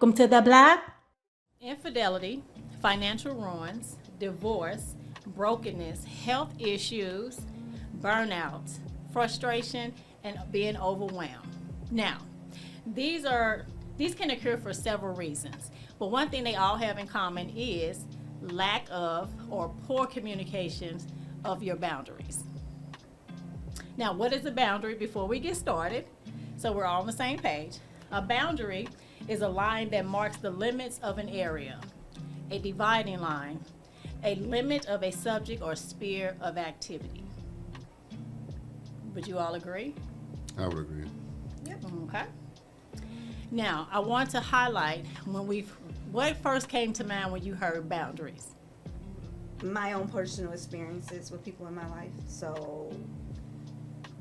Welcome to the block. Infidelity, financial ruins, divorce, brokenness, health issues, burnout, frustration, and being overwhelmed. Now, these can occur for several reasons, but one thing they all have in common is lack of or poor communications of your boundaries. Now, what is a boundary before we get started? So we're all on the same page. A boundary is a line that marks the limits of an area, a dividing line, a limit of a subject or sphere of activity. Would you all agree? I would agree. Yep. Okay. Now, I want to highlight what first came to mind when you heard boundaries? My own personal experiences with people in my life. So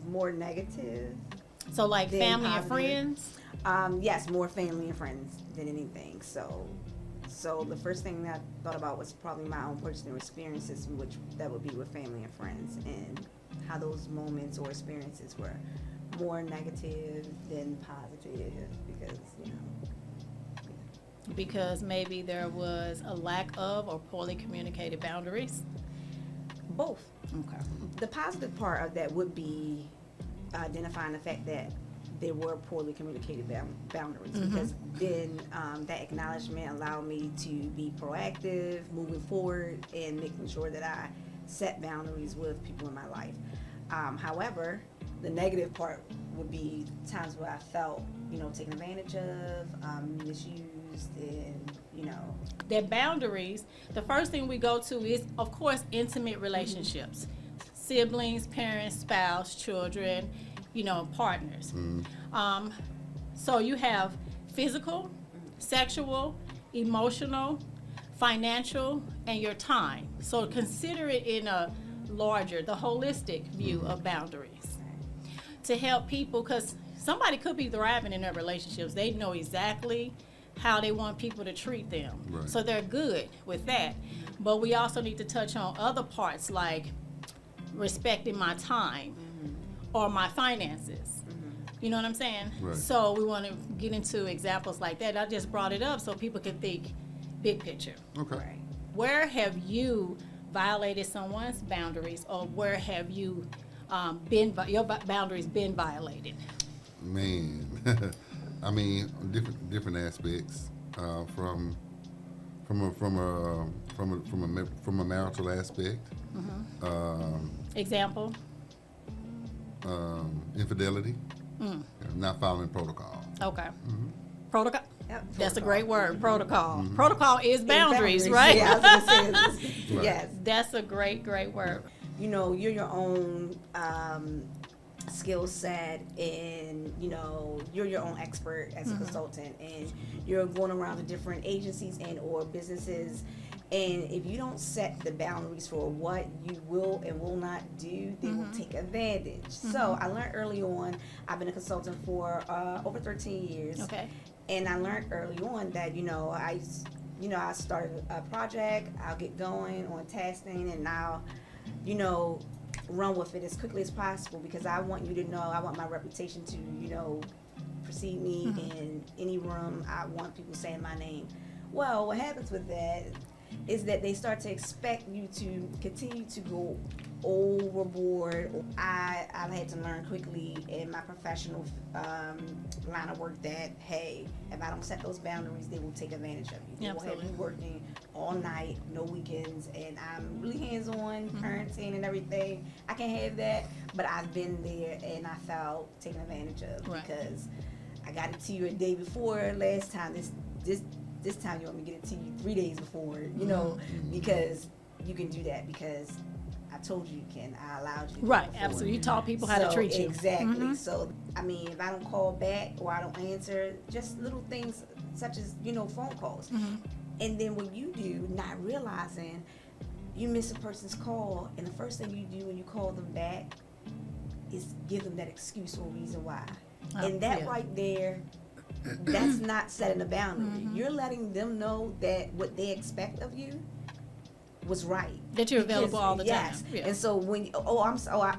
more negative. So like than family and positive. friends? Yes, more family and friends than anything. So the first thing that I thought about was probably my own personal experiences, which that would be with family and friends, and how those moments or experiences were more negative than positive because, Because maybe there was a lack of or poorly communicated boundaries? both. Okay. The positive part of that would be identifying the fact that there were poorly communicated boundaries, because then that acknowledgement allowed me to be proactive, moving forward, and making sure that I set boundaries with people in my life. However, the negative part would be times where I felt, taken advantage of, misused, and, Their boundaries, the first thing we go to is, of course, intimate relationships. Siblings, parents, spouse, children, partners. So you have physical, sexual, emotional, financial, and your time. So consider it in a the holistic view of boundaries to help people, because somebody could be thriving in their relationships. They know exactly how they want people to treat them. Right. So they're good with that. But we also need to touch on other parts like respecting my time or my finances. You know what I'm saying? Right. So we want to get into examples like that. I just brought it up so people can think big picture. Okay. right. Where have you violated someone's boundaries, or where have you your boundaries been violated? Man, I mean, different aspects from a marital aspect. Example? Infidelity, not following protocol. Okay. Protocol? Yep, That's a protocol. great word, protocol. Protocol is boundaries, Boundaries, right? Yeah, I was gonna say this. Right. Yes. That's a great word. You're your own skill set, and you're your own expert as a consultant, and you're going around to different agencies and or businesses, and if you don't set the boundaries for what you will and will not do, they will take advantage. So I learned early on, I've been a consultant for over 13 years. Okay. And I learned early on that, I started a project, I'll get going on testing, and I'll, run with it as quickly as possible, because I want you to know, I want my reputation to, precede me in any room. I want people saying my name. Well, what happens with that is that they start to expect you to continue to go overboard. I had to learn quickly in my professional line of work that, hey, if I don't set those boundaries, they will take advantage of you. They will have you working all night, no weekends, and I'm really hands-on, parenting and everything. I can have that, but I've been there and I felt taken advantage of, because I got it to you a day before last time. This time you want me to get it to you 3 days before, because you can do that because I told you you can. I allowed you to. Right, absolutely. You taught people how to treat you. Exactly. So, if I don't call back or I don't answer, just little things such as, phone calls. And then what you do, not realizing, you miss a person's call, and the first thing you do when you call them back is give them that excuse or reason why. And that right there, that's not setting a boundary. You're letting them know that what they expect of you was right. That you're available all the yes. time. Yeah. And so when I'm sorry,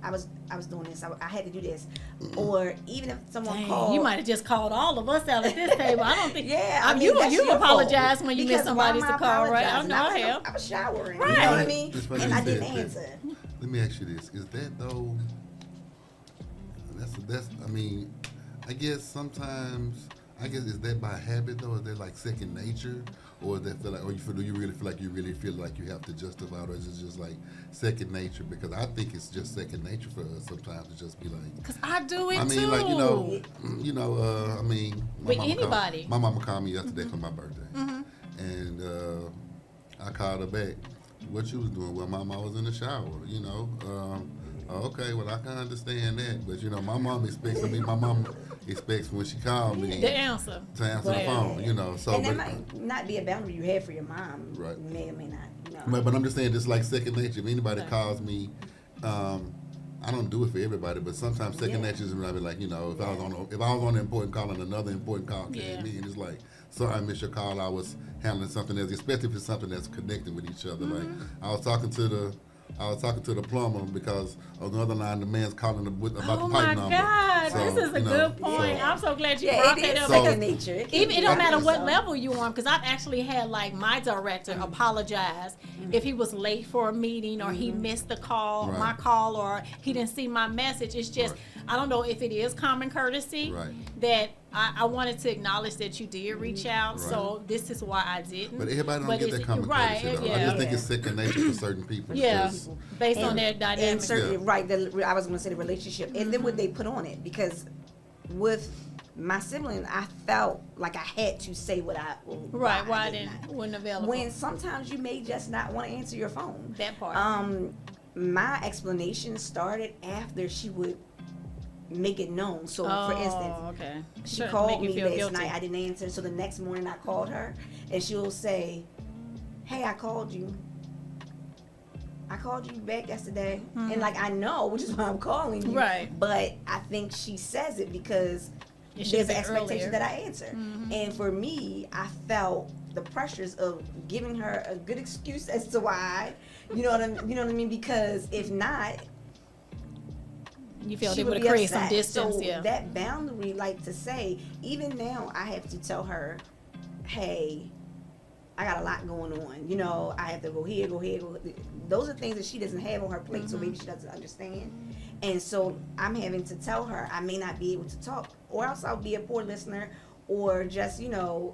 I was doing this. I had to do this. Or even if someone Dang, called, you might have just called all of us out at this table. I don't think. yeah, I I mean, you that's your apologize fault. when you Because miss somebody's why am I call, right? I apologizing? know I have. I was showering. Right. You know what I mean? It's funny And you I didn't said that. answer. Let me ask you this: is that though? That's. I mean, I guess sometimes. I guess is that by habit though? Is that like second nature, or is that feel like, or do you really feel like you have to justify it, or is it just like second nature? Because I think it's just second nature for us sometimes to just be like. Because I do it I mean, too. like I mean, With anybody. My mama called me yesterday for my birthday, and I called her back. What you was doing? Well, Mama, I was in the shower. Okay, well I can understand that, but my mom expects me. My mom expects when she called me The answer. to answer the phone. So and that but, might not be a boundary you have for your mom. Right. May or may not. but I'm just saying, just like second nature. If anybody Right. calls me, I don't do it for everybody, but sometimes second nature is when I be like, if I was on an important call and another important call came Yeah. in, and it's like, sorry, I missed your call. I was handling something else, especially if it's something that's connected with each other. Like I was talking to the plumber because on the other line the man's calling about the Oh pipe my number. God, So, this is a good point. so- I'm so glad you Yeah, brought it that is up. second because nature. Even it don't matter what So- level you on, because I've actually had like my director apologize if he was late for a meeting or he missed the call, Right. my call, or he didn't see my message. It's just Right. I don't know if it is common courtesy Right. that I wanted to acknowledge that you did reach out. Right. So this is why I didn't. But everybody don't But get it's- that common right, courtesy, though. I yeah. just think it's second nature for certain people. Yeah, because- based on And- their And dynamic. certainly, Yeah. right, I was going to say the relationship. And then what they put on it. Because with my sibling, I felt like I had to say what I... Right, why I I did didn't not. wasn't available. When sometimes you may just not want to answer your phone. That part. My explanation started after she would make it known. So, for instance, okay. she Sure, called make you me feel last guilty. night. I didn't answer. So the next morning I called her, and she'll say, "Hey, I called you. I called you back yesterday." And like I know, which is why I'm calling you. Right. But I think she says it because It should've there's an been expectation earlier. that I answer. And for me, I felt the pressures of giving her a good excuse as to why. You know what I mean? Because if not, You felt she it would would be create some upset. distance, So yeah. that boundary, like to say, even now I have to tell her, hey, I got a lot going on. I have to go here, go here, go. Those are things that she doesn't have on her plate, so maybe she doesn't understand. And so I'm having to tell her I may not be able to talk, or else I'll be a poor listener, or just you know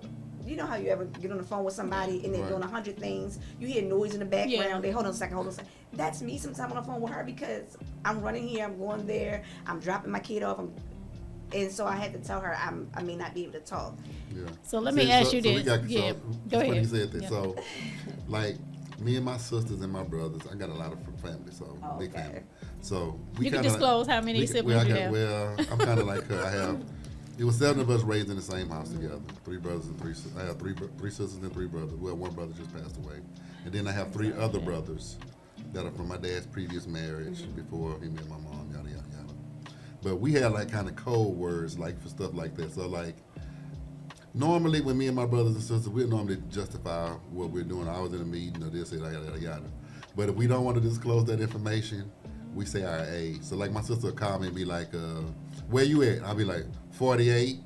how you ever get on the phone with somebody and they're Right. doing 100 things. You hear noise in the background. Yeah. They hold on a second. That's me sometimes on the phone with her because I'm running here, I'm going there, I'm dropping my kid off, and so I had to tell her I may not be able to talk. Yeah. So let me ask you we this. got- Yeah, so, go it's funny ahead. you said that. Yeah. So, like, me and my sisters and my brothers, I got a lot of family, so Oh, big okay. family. So You can disclose how many siblings you have. Well, I'm kind of like her. I have. It was 7 of us raised in the same house together. 3 brothers and 3 sisters. I have three sisters and 3 brothers. Well, one brother just passed away, and then I have 3 other brothers that are from my dad's previous marriage before he met my mom. Yada yada yada. But we had like kind of code words like for stuff like that. So like. Normally, when me and my brothers and sisters, we normally justify what we're doing. I was in a meeting or this, yada, yada, yada. But if we don't want to disclose that information, we say our age. So, like, my sister would call me and be like, where you at? I'll be like, 48.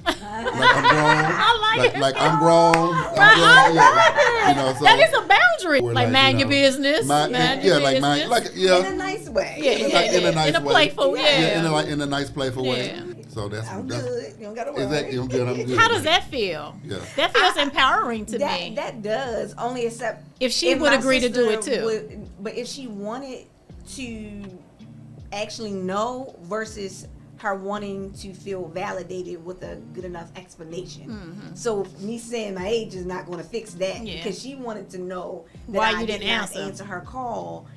Like, I'm grown. I like it. Like, I'm grown. I Yeah. love it. That is a boundary. Or Like, mind your business. Mind your like, business. In a nice way. Yeah, like, in a nice in a way. playful, yeah. in a nice, playful way. Yeah. So that's I'm good. You don't gotta worry. Exactly. I'm good. I'm good. How does that feel? Yeah. That feels empowering to me. That does only except If she would my agree to do it sister too. but if she wanted to actually know versus her wanting to feel validated with a good enough explanation. So me saying my age is not going to fix that Yeah. because she wanted to know that Why I you did didn't not answer. answer her call.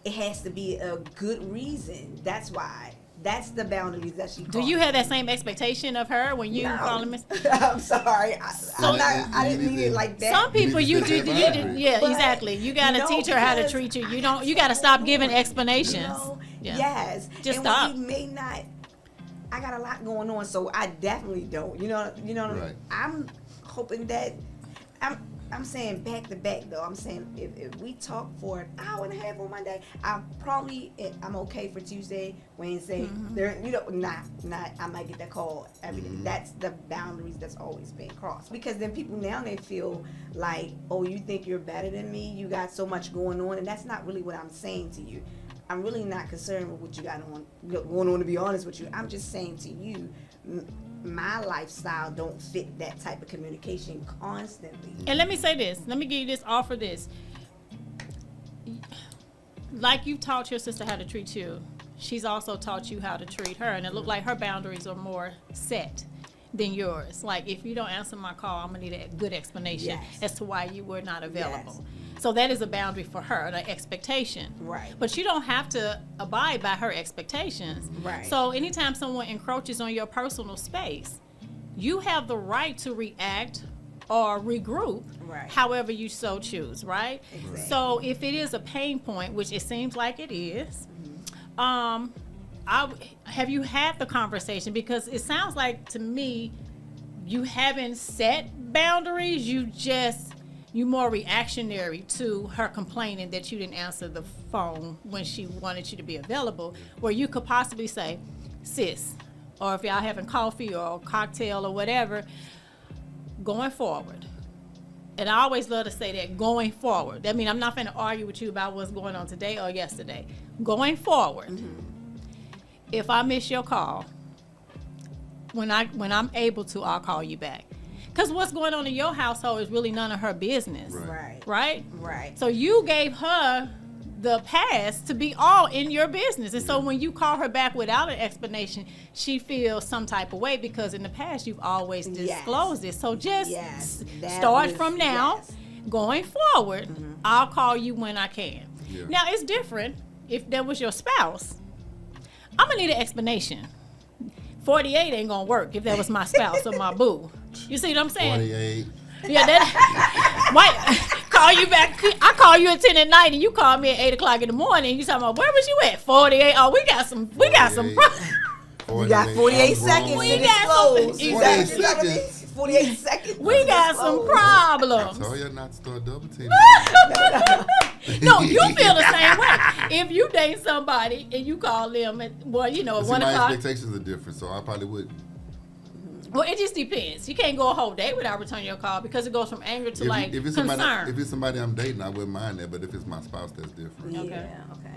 It has to be a good reason. That's why. That's the boundaries that she. Do you have that same expectation of her when you call her Miss? I'm sorry. I didn't mean it like that. Some people You you need do, to set you that do, boundary. yeah, But, exactly. You gotta no, teach her how to because treat you. You gotta stop giving explanations. Yeah. Yeah. Yes. Just and stop. We may not. I got a lot going on, so I definitely don't. You know. Right. I'm hoping that I'm saying back to back though. I'm saying if we talk for an hour and a half on Monday, I'm okay for Tuesday, Wednesday. There, not I might get that call every day. That's the boundaries that's always been crossed. Because then people now they feel like, oh, you think you're better than me? You got so much going on, and that's not really what I'm saying to you. I'm really not concerned with what you got going on. To be honest with you, I'm just saying to you, my lifestyle don't fit that type of communication constantly. And let me say this. Let me give you this. Offer this. Like you taught your sister how to treat you, she's also taught you how to treat her, and it looked like her boundaries are more set than yours. Like, if you don't answer my call, I'm gonna need a good explanation as to why you were not available. So that is a boundary for her, an expectation. Right. But you don't have to abide by her expectations. Right. So anytime someone encroaches on your personal space, you have the right to react or regroup however you so choose, right? Exactly. So if it is a pain point, which it seems like it is, have you had the conversation? Because it sounds like to me you haven't set boundaries, you more reactionary to her complaining that you didn't answer the phone when she wanted you to be available, where you could possibly say, sis, or if y'all having coffee or a cocktail or whatever, going forward. And I always love to say that, going forward. I mean, I'm not going to argue with you about what's going on today or yesterday. Going forward, if I miss your call, when I'm able to, I'll call you back. Because what's going on in your household is really none of her business. Right? So you gave her the pass to be all in your business. And so when you call her back without an explanation, she feels some type of way, because in the past you've always disclosed it. So just start from now. Going forward, I'll call you when I can. Now, it's different if that was your spouse. I'm going to need an explanation. 48 ain't going to work if that was my spouse or my boo. You see what I'm saying? 48. Yeah, that might call you back. I call you at 10 at night, and you call me at 8 o'clock in the morning. You talking about, where was you at? 48. Oh, we got some. We got some. You got 48 seconds. We got some. 48 seconds. 48 seconds. We got some problems. I told you not to start double teaming. No, you feel the same way. If you date somebody and you call them at, well, you know, at 1 my o'clock. expectations are different, so I probably wouldn't. Well, it just depends. You can't go a whole day without returning your call, because it goes from anger to if it's concern. if it's somebody I'm dating, I wouldn't mind that. But if it's my spouse, that's different. Yeah, Okay.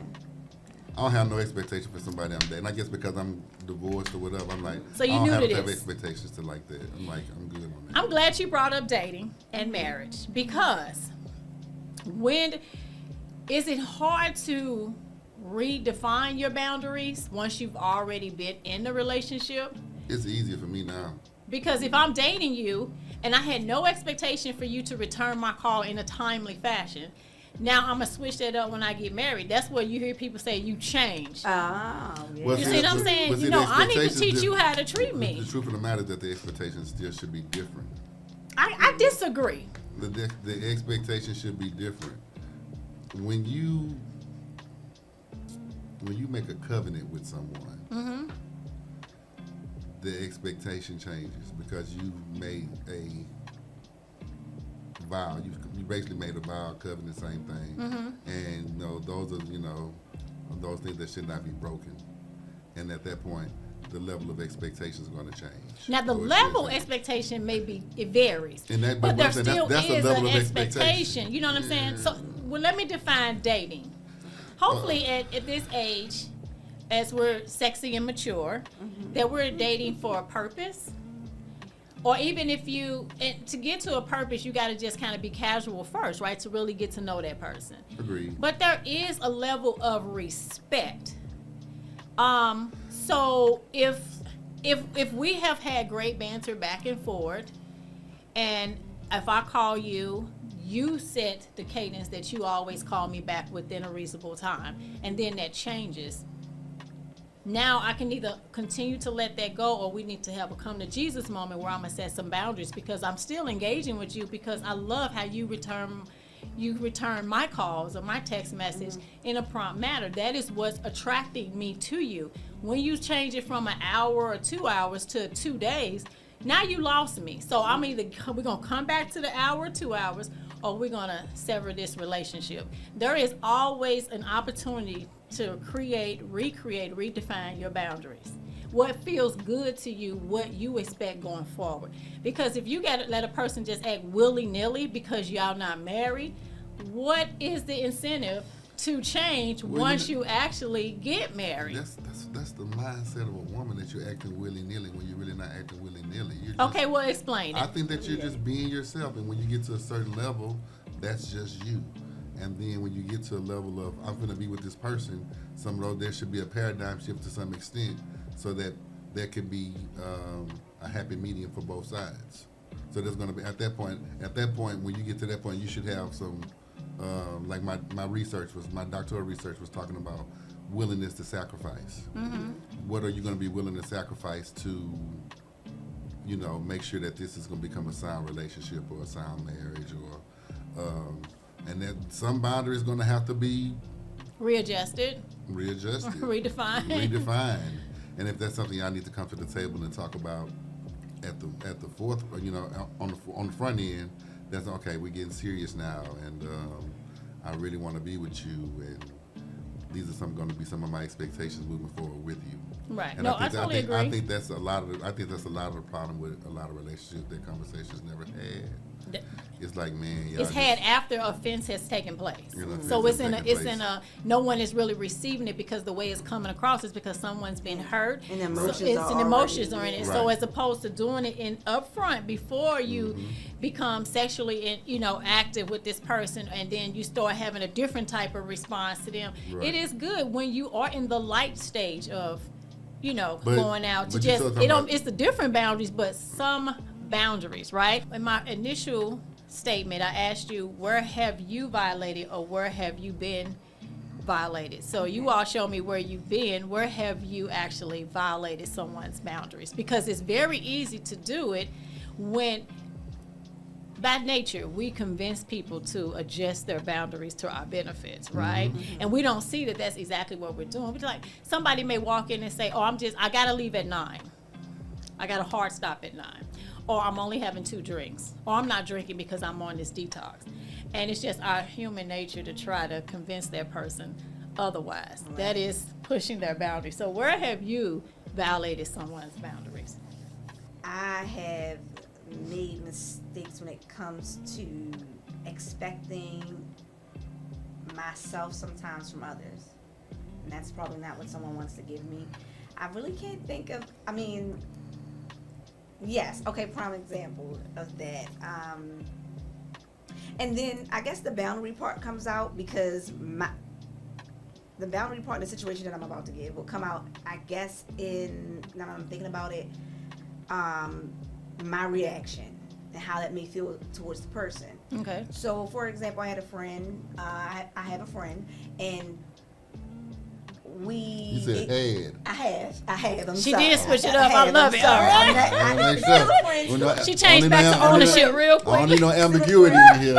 I don't have no expectation for somebody I'm dating. I guess because I'm divorced or whatever, I'm like, So you I don't knew have to to have this. expectations to like that. I'm like, I'm good on that. I'm glad you brought up dating and marriage, because is it hard to redefine your boundaries once you've already been in the relationship? It's easier for me now. Because if I'm dating you and I had no expectation for you to return my call in a timely fashion, now I'm going to switch that up when I get married. That's where you hear people say you changed. Oh, yeah. Well, You see what I'm saying? but see, You the know, I need to expectations teach you how to treat me. The truth of the matter is that the expectations still should be different. I disagree. The expectation should be different. When you make a covenant with someone, the expectation changes, because you made a vow. You basically made a vow, covenant, same thing. And those are those things that should not be broken. And at that point, the level of expectation is going to change. Now, the level expectation it varies. And but there that's still a is level an of expectation. You know what I'm saying? So, well, let me define dating. Hopefully, at this age, as we're sexy and mature, that we're dating for a purpose. Or even to get to a purpose, you got to just kind of be casual first, right? To really get to know that person. Agreed. But there is a level of respect. So if we have had great banter back and forth, and if I call you, you set the cadence that you always call me back within a reasonable time, and then that changes. Now I can either continue to let that go, or we need to have a come to Jesus moment where I'm gonna set some boundaries, because I'm still engaging with you, because I love how you return my calls or my text message in a prompt manner. That is what's attracting me to you. When you change it from an hour or 2 hours to 2 days, now you lost me. So I'm either we're gonna come back to the hour, 2 hours, or we're gonna sever this relationship. There is always an opportunity to create, recreate, redefine your boundaries. What feels good to you, what you expect going forward. Because if you gotta let a person just act willy-nilly because y'all not married, what is the incentive to change once you actually get married? That's the mindset of a woman, that you're acting willy-nilly when you're really not acting willy-nilly. Okay, well, explain it. I think that you're just being yourself, and when you get to a certain level, that's just you. And then when you get to a level of, I'm going to be with this person, there should be a paradigm shift to some extent, so that there can be a happy medium for both sides. So there's going to be, at that point, when you get to that point, you should have some, like my doctoral research was talking about willingness to sacrifice. Mm-hmm. What are you going to be willing to sacrifice to, make sure that this is going to become a sound relationship or a sound marriage, or, and that some boundary is going to have to be readjusted, redefined. And if that's something I need to come to the table and talk about at the fourth, on the front end, that's okay. We're getting serious now, and I really want to be with you, and these are going to be some of my expectations moving forward with you. Right. And No, I totally agree. I think that's a lot of the problem with a lot of relationships. That conversations never had. It's like, man, it's had after offense has taken place. So it's in a no one is really receiving it, because the way it's coming across is because someone's been hurt. And emotions are in it. Right. So as opposed to doing it in upfront before you become sexually active with this person, and then you start having a different type of response to them. Right. It is good when you are in the light stage of going out to it's the different boundaries, but some boundaries, right? In my initial statement, I asked you, where have you violated, or where have you been violated? So you all show me where you've been. Where have you actually violated someone's boundaries? Because it's very easy to do it when, by nature, we convince people to adjust their boundaries to our benefits, right? Mm-hmm. And we don't see that that's exactly what we're doing. We're like, somebody may walk in and say, oh, I gotta leave at 9. I got a hard stop at 9. Or I'm only having 2 drinks. Or I'm not drinking because I'm on this detox. And it's just our human nature to try to convince that person otherwise. Right. That is pushing their boundaries. So where have you violated someone's boundaries? I have made mistakes when it comes to expecting myself sometimes from others. And that's probably not what someone wants to give me. I really can't think of, yes, okay, prime example of that. And then I guess the boundary part comes out, because the boundary part in the situation that I'm about to give will come out, I guess, now that I'm thinking about it, my reaction and how that may feel towards the person. Okay. So, for example, I had a friend, I have a friend, and You said had. I have. She did switch it up. I love it. All right. She changed back to ownership real quick. I don't need no ambiguity in here.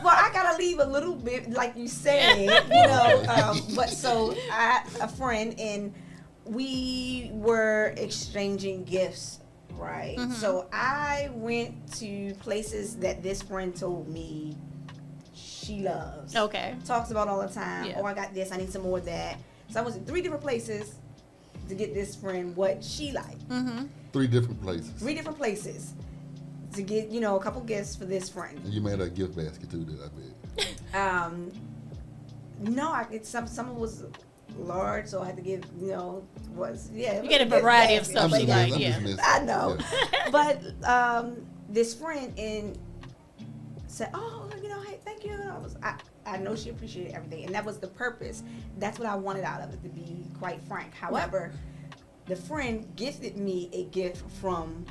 Well, I gotta leave a little bit, like you said, but so a friend, and we were exchanging gifts, right? Mm-hmm. So I went to places that this friend told me she loves. Okay. Talks about all the time. Yeah. Oh, I got this. I need some more of that. So I was in 3 different places to get this friend what she liked. Mm-hmm. 3 different places. 3 different places to get, a couple gifts for this friend. And you made a gift basket too, did I bet? No, some was large, so I had to give, You get a variety of stuff you like, yeah. I know. Yeah. But this friend said, oh, hey, thank you. And I know she appreciated everything, and that was the purpose. That's what I wanted out of it, to be quite frank. However, the friend gifted me a gift from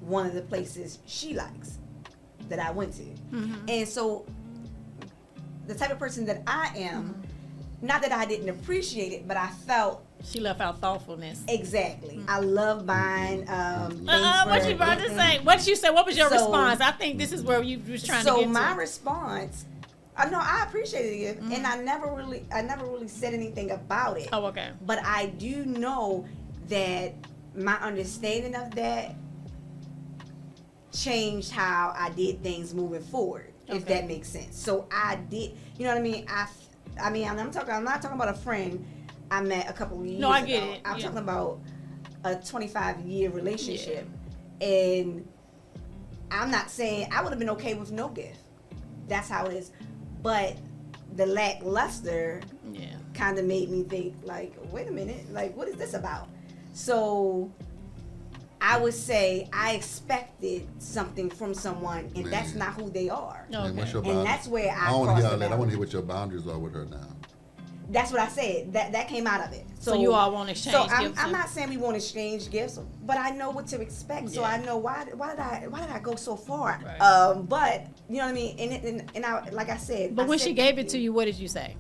one of the places she likes that I went to. Mm-hmm. And so the type of person that I am, not that I didn't appreciate it, but I felt she left out thoughtfulness. Exactly. I love buying things. What you about to say? What did you say? What was your response? I think this is where you was trying to get to. So my response, no, I appreciated it, and I never really said anything about it. Oh, okay. But I do know that my understanding of that changed how I did things moving forward, if Okay. that makes sense. So I did, you know what I mean? I mean, I'm not talking about a friend I met a couple of years No, I ago. get it. I'm Yeah. talking about a 25-year relationship. And I'm not saying I would have been okay with no gift. That's how it is. But the lackluster Yeah. kind of made me think, like, wait a minute, like, what is this about? So I would say I expected something from someone, and that's Man. not who they are. No. And what's your And boundaries? that's where I don't want to crossed hear the all that. I want to boundary. hear what your boundaries are with her now. That's what I said. That came out of it. So you all want to exchange So gifts? I'm not saying we want to exchange gifts, but I know what to expect. So Yeah. I know why did I go so far? Right. But you know what I mean. And I, like I said. But I when said she gave it to you, what did you say?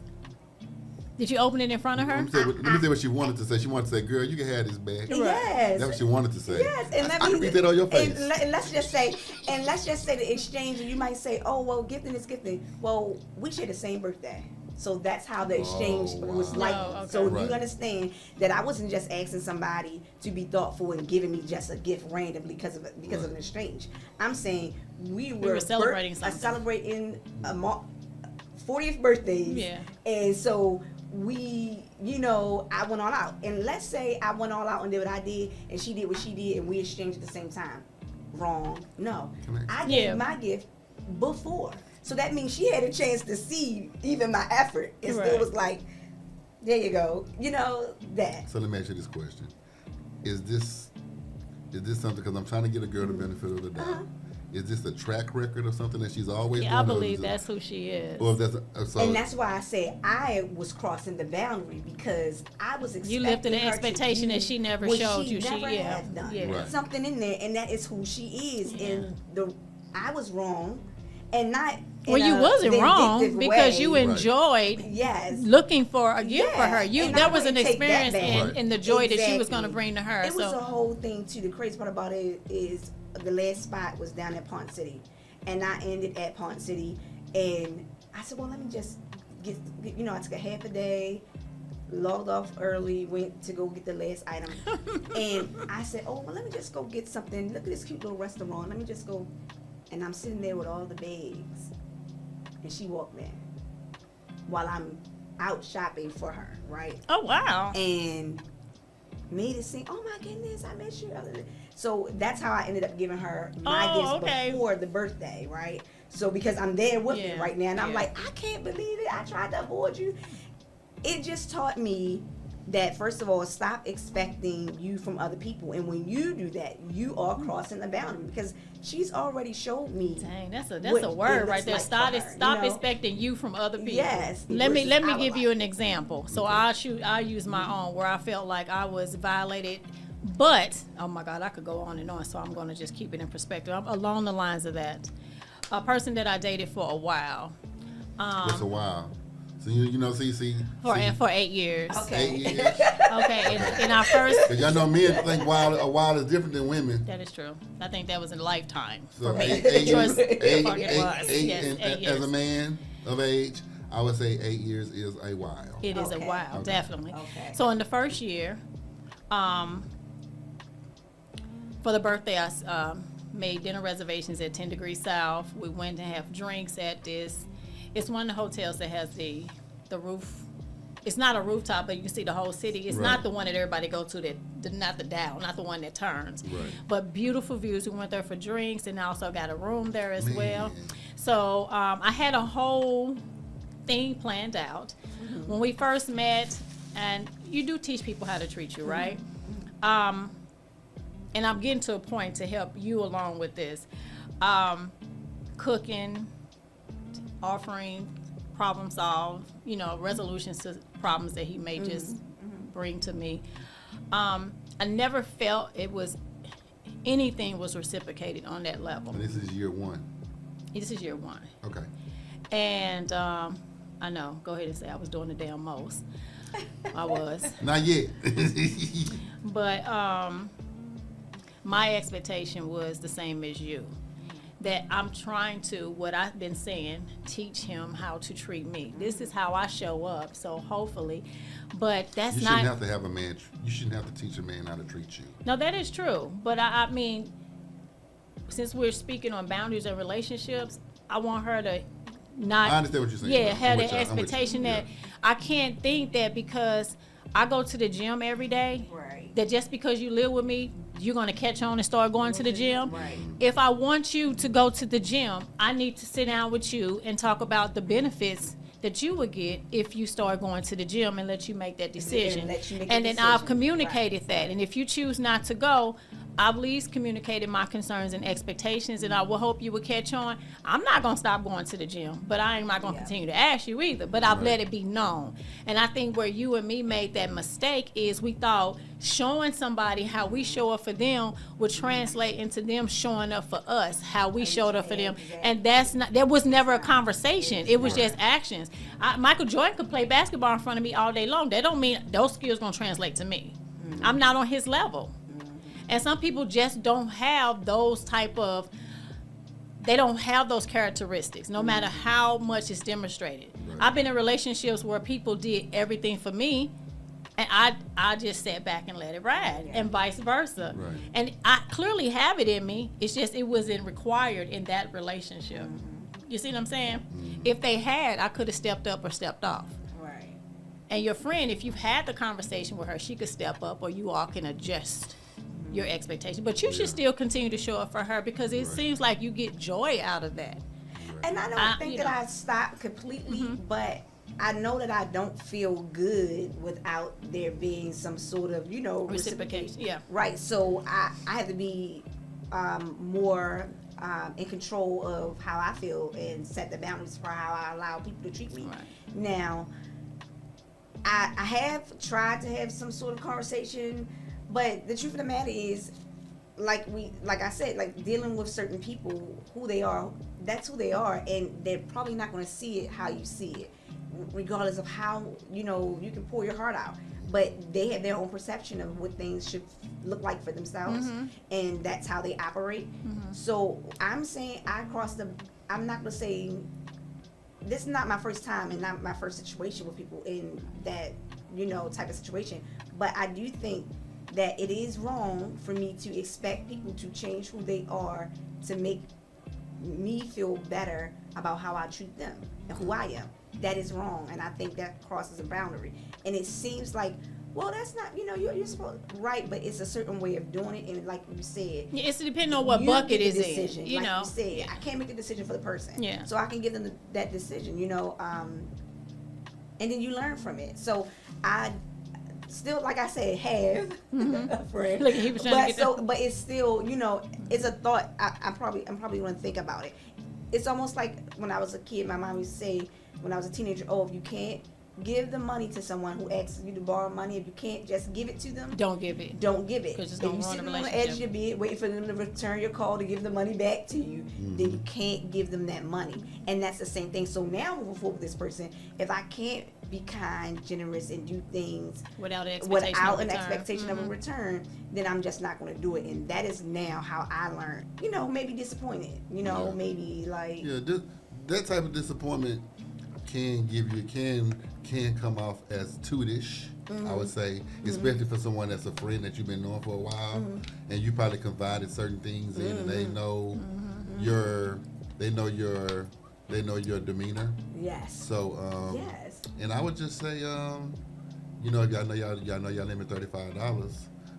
Did you open it in front of her? Let me say what she wanted to say. She wanted to say, "Girl, you can have this back." Yes. That's what she wanted to say. Yes, and let I me can read that on your face. And let's just say the exchange. And you might say, "Oh, well, gifting is gifting." Well, we share the same birthday, so that's how the exchange Oh, was wow. like. Oh, okay. So Right. you understand that I wasn't just asking somebody to be thoughtful and giving me just a gift randomly because of Right. an exchange. I'm saying we were were celebrating something. celebrating a 40th birthdays. Yeah. And so we, I went all out. And let's say I went all out and did what I did, and she did what she did, and we exchanged at the same time. Wrong. No. Can I Yeah. gave my gift before. So that means she had a chance to see even my effort. And Right. still was like, there you go. That. So let me ask you this question: Is this something? Because I'm trying to get a girl the benefit of the doubt. Uh-huh. Is this a track record of something that she's always Yeah, I doing? or believe is it- that's who she is. Or if that's so. And that's why I said I was crossing the boundary, because I was expecting You lifted an her to expectation do that she never what showed she you. never Yeah. has done. Yeah. Right. Something in there, and that is who she is. Yeah. And I was wrong, and not. Well, in you a wasn't wrong vindictive because way. you Right. enjoyed Yes. looking for a gift for Yeah, her. You and that I was an wouldn't take that experience back. Right. in the joy that she was going to Exactly. bring to her. It was so a whole thing too. The crazy part about it is the last spot was down at Pont City, and I ended at Pont City, and I said, well, let me just get I took a half a day, logged off early, went to go get the last item, and I said, oh, well, let me just go get something. Look at this cute little restaurant. Let me just go, and I'm sitting there with all the bags, and she walked in while I'm out shopping for her, right? oh wow. And made it seem, oh my goodness, I miss you. So that's how I ended up giving her my Oh, gifts okay. before the birthday, right? So because I'm there with Yeah, it right now, and I'm yeah. like, I can't believe it. I tried to avoid you. It just taught me that, first of all, stop expecting you from other people. And when you do that, you are crossing the boundary, because she's already showed me. Dang, that's a what word it right looks there. like Stop for her, stop you know? expecting you from other people. Yes, Let me versus our give you life. an example. So I'll use my own where I felt like I was violated. But oh my God, I could go on and on. So I'm going to just keep it in perspective. I'm along the lines of that. A person that I dated for a while. What's a while? So see. For 8 years. Okay. 8 years. Okay. In our first. Because y'all know men think a while is different than women. That is true. I think that was a lifetime So for me. 8 years. Fuck it was. Yes, Yes, 8 years. as a man of age, I would say 8 years is a while. It is a Okay. while, Okay. definitely. Okay. So in the first year, for the birthday, I made dinner reservations at 10 Degrees South. We went to have drinks at this. It's one of the hotels that has the roof. It's not a rooftop, but you can see the whole city. It's Right. not the one that everybody go to, not the Dow, not the one that turns. Right. But beautiful views. We went there for drinks and also got a room there as well. Man. So I had a whole thing planned out. When we first met, and you do teach people how to treat you, right? And I'm getting to a point to help you along with this. Cooking, offering, problem solve, resolutions to problems that he may just bring to me. I never felt anything was reciprocated on that level. And this is year one. This is year one. Okay. And I know, go ahead and say I was doing the damn most. I was. Not yet. But my expectation was the same as you. That I'm trying to, what I've been saying, teach him how to treat me. This is how I show up, so hopefully. But that's You not. shouldn't have to have a man. You shouldn't have to teach a man how to treat you. No, that is true. But I mean, since we're speaking on boundaries and relationships, I want her to not. I understand what you're saying. Yeah, I'm have with the you. I'm with you. expectation that Yeah. I can't think that because I go to the gym every day, Right. that just because you live with me, you're gonna catch on and start going to the gym. Right. If I want you to go to the gym, I need to sit down with you and talk about the benefits that you would get if you start going to the gym and let you make that decision. let you make And the then I've decision. communicated that. And if you choose not to go, I've at least communicated my concerns and expectations, and I will hope you will catch on. I'm not going to stop going to the gym, but I am not going to Yeah. continue to ask you either. But I've Right. let it be known. And I think where you and me made that mistake is we thought showing somebody how we show up for them would translate into them showing up for us, how we showed up for them. And that was never a conversation. It was just actions. Michael Jordan could play basketball in front of me all day long. That don't mean those skills going to translate to me. I'm not on his level. And some people just don't have those they don't have those characteristics, no matter how much it's demonstrated. Right. I've been in relationships where people did everything for me, and I just sat back and let it ride, Yeah. and vice versa. Right. And I clearly have it in me. It's just it wasn't required in that relationship. You see what I'm saying? If they had, I could have stepped up or stepped off. Right. And your friend, if you've had the conversation with her, she could step up, or you all can adjust your expectations. But you should still continue to show up for her, because it Right. seems like you get joy out of that. And I don't think you that know. I stopped completely, but I know that I don't feel good without there being some sort of, Reciprocation, yeah. Right. So I have to be more in control of how I feel and set the boundaries for how I allow people to treat me. Right. Now, I have tried to have some sort of conversation, but the truth of the matter is, like I said, like dealing with certain people, who they are, that's who they are, and they're probably not going to see it how you see it, regardless of how, you can pour your heart out. But they have their own perception of what things should look like for themselves, and that's how they operate. So I'm saying I'm not going to say, this is not my first time and not my first situation with people in that, type of situation. But I do think that it is wrong for me to expect people to change who they are to make me feel better about how I treat them and who I am. That is wrong, and I think that crosses a boundary. And it seems like, well, that's not, you're supposed, right, but it's a certain way of doing it, and like you said, Yeah, it's depending on what you bucket make the is decision, in. You like know, you said, I can't make a decision for the person. Yeah. So I can give them that decision, and then you learn from it. So I still, like I said, have a friend. Look, he was trying to get But it's still, it's a thought. I'm probably going to think about it. It's almost like when I was a kid, my mom used to say, when I was a teenager, oh, if you can't give the money to someone who asks you to borrow money, if you can't just give it to them, don't give it. don't give it. 'Cause it's If gonna you ruin sitting the on the edge of relationship. your bed waiting for them to return your call to give the money back to you, then you can't give them that money. And that's the same thing. So now moving forward with this person, if I can't be kind, generous, and do things Without an expectation without of an return. expectation of a return, then I'm just not going to do it. And that is now how I learn. Maybe disappointed. Yeah. Maybe like Yeah, that type of disappointment can give you can come off as tootish. I would say, especially for someone that's a friend that you've been knowing for a while, and you probably confided certain things in, and they know your demeanor. yes, So yes, and I would just say, if y'all know y'all limit $35,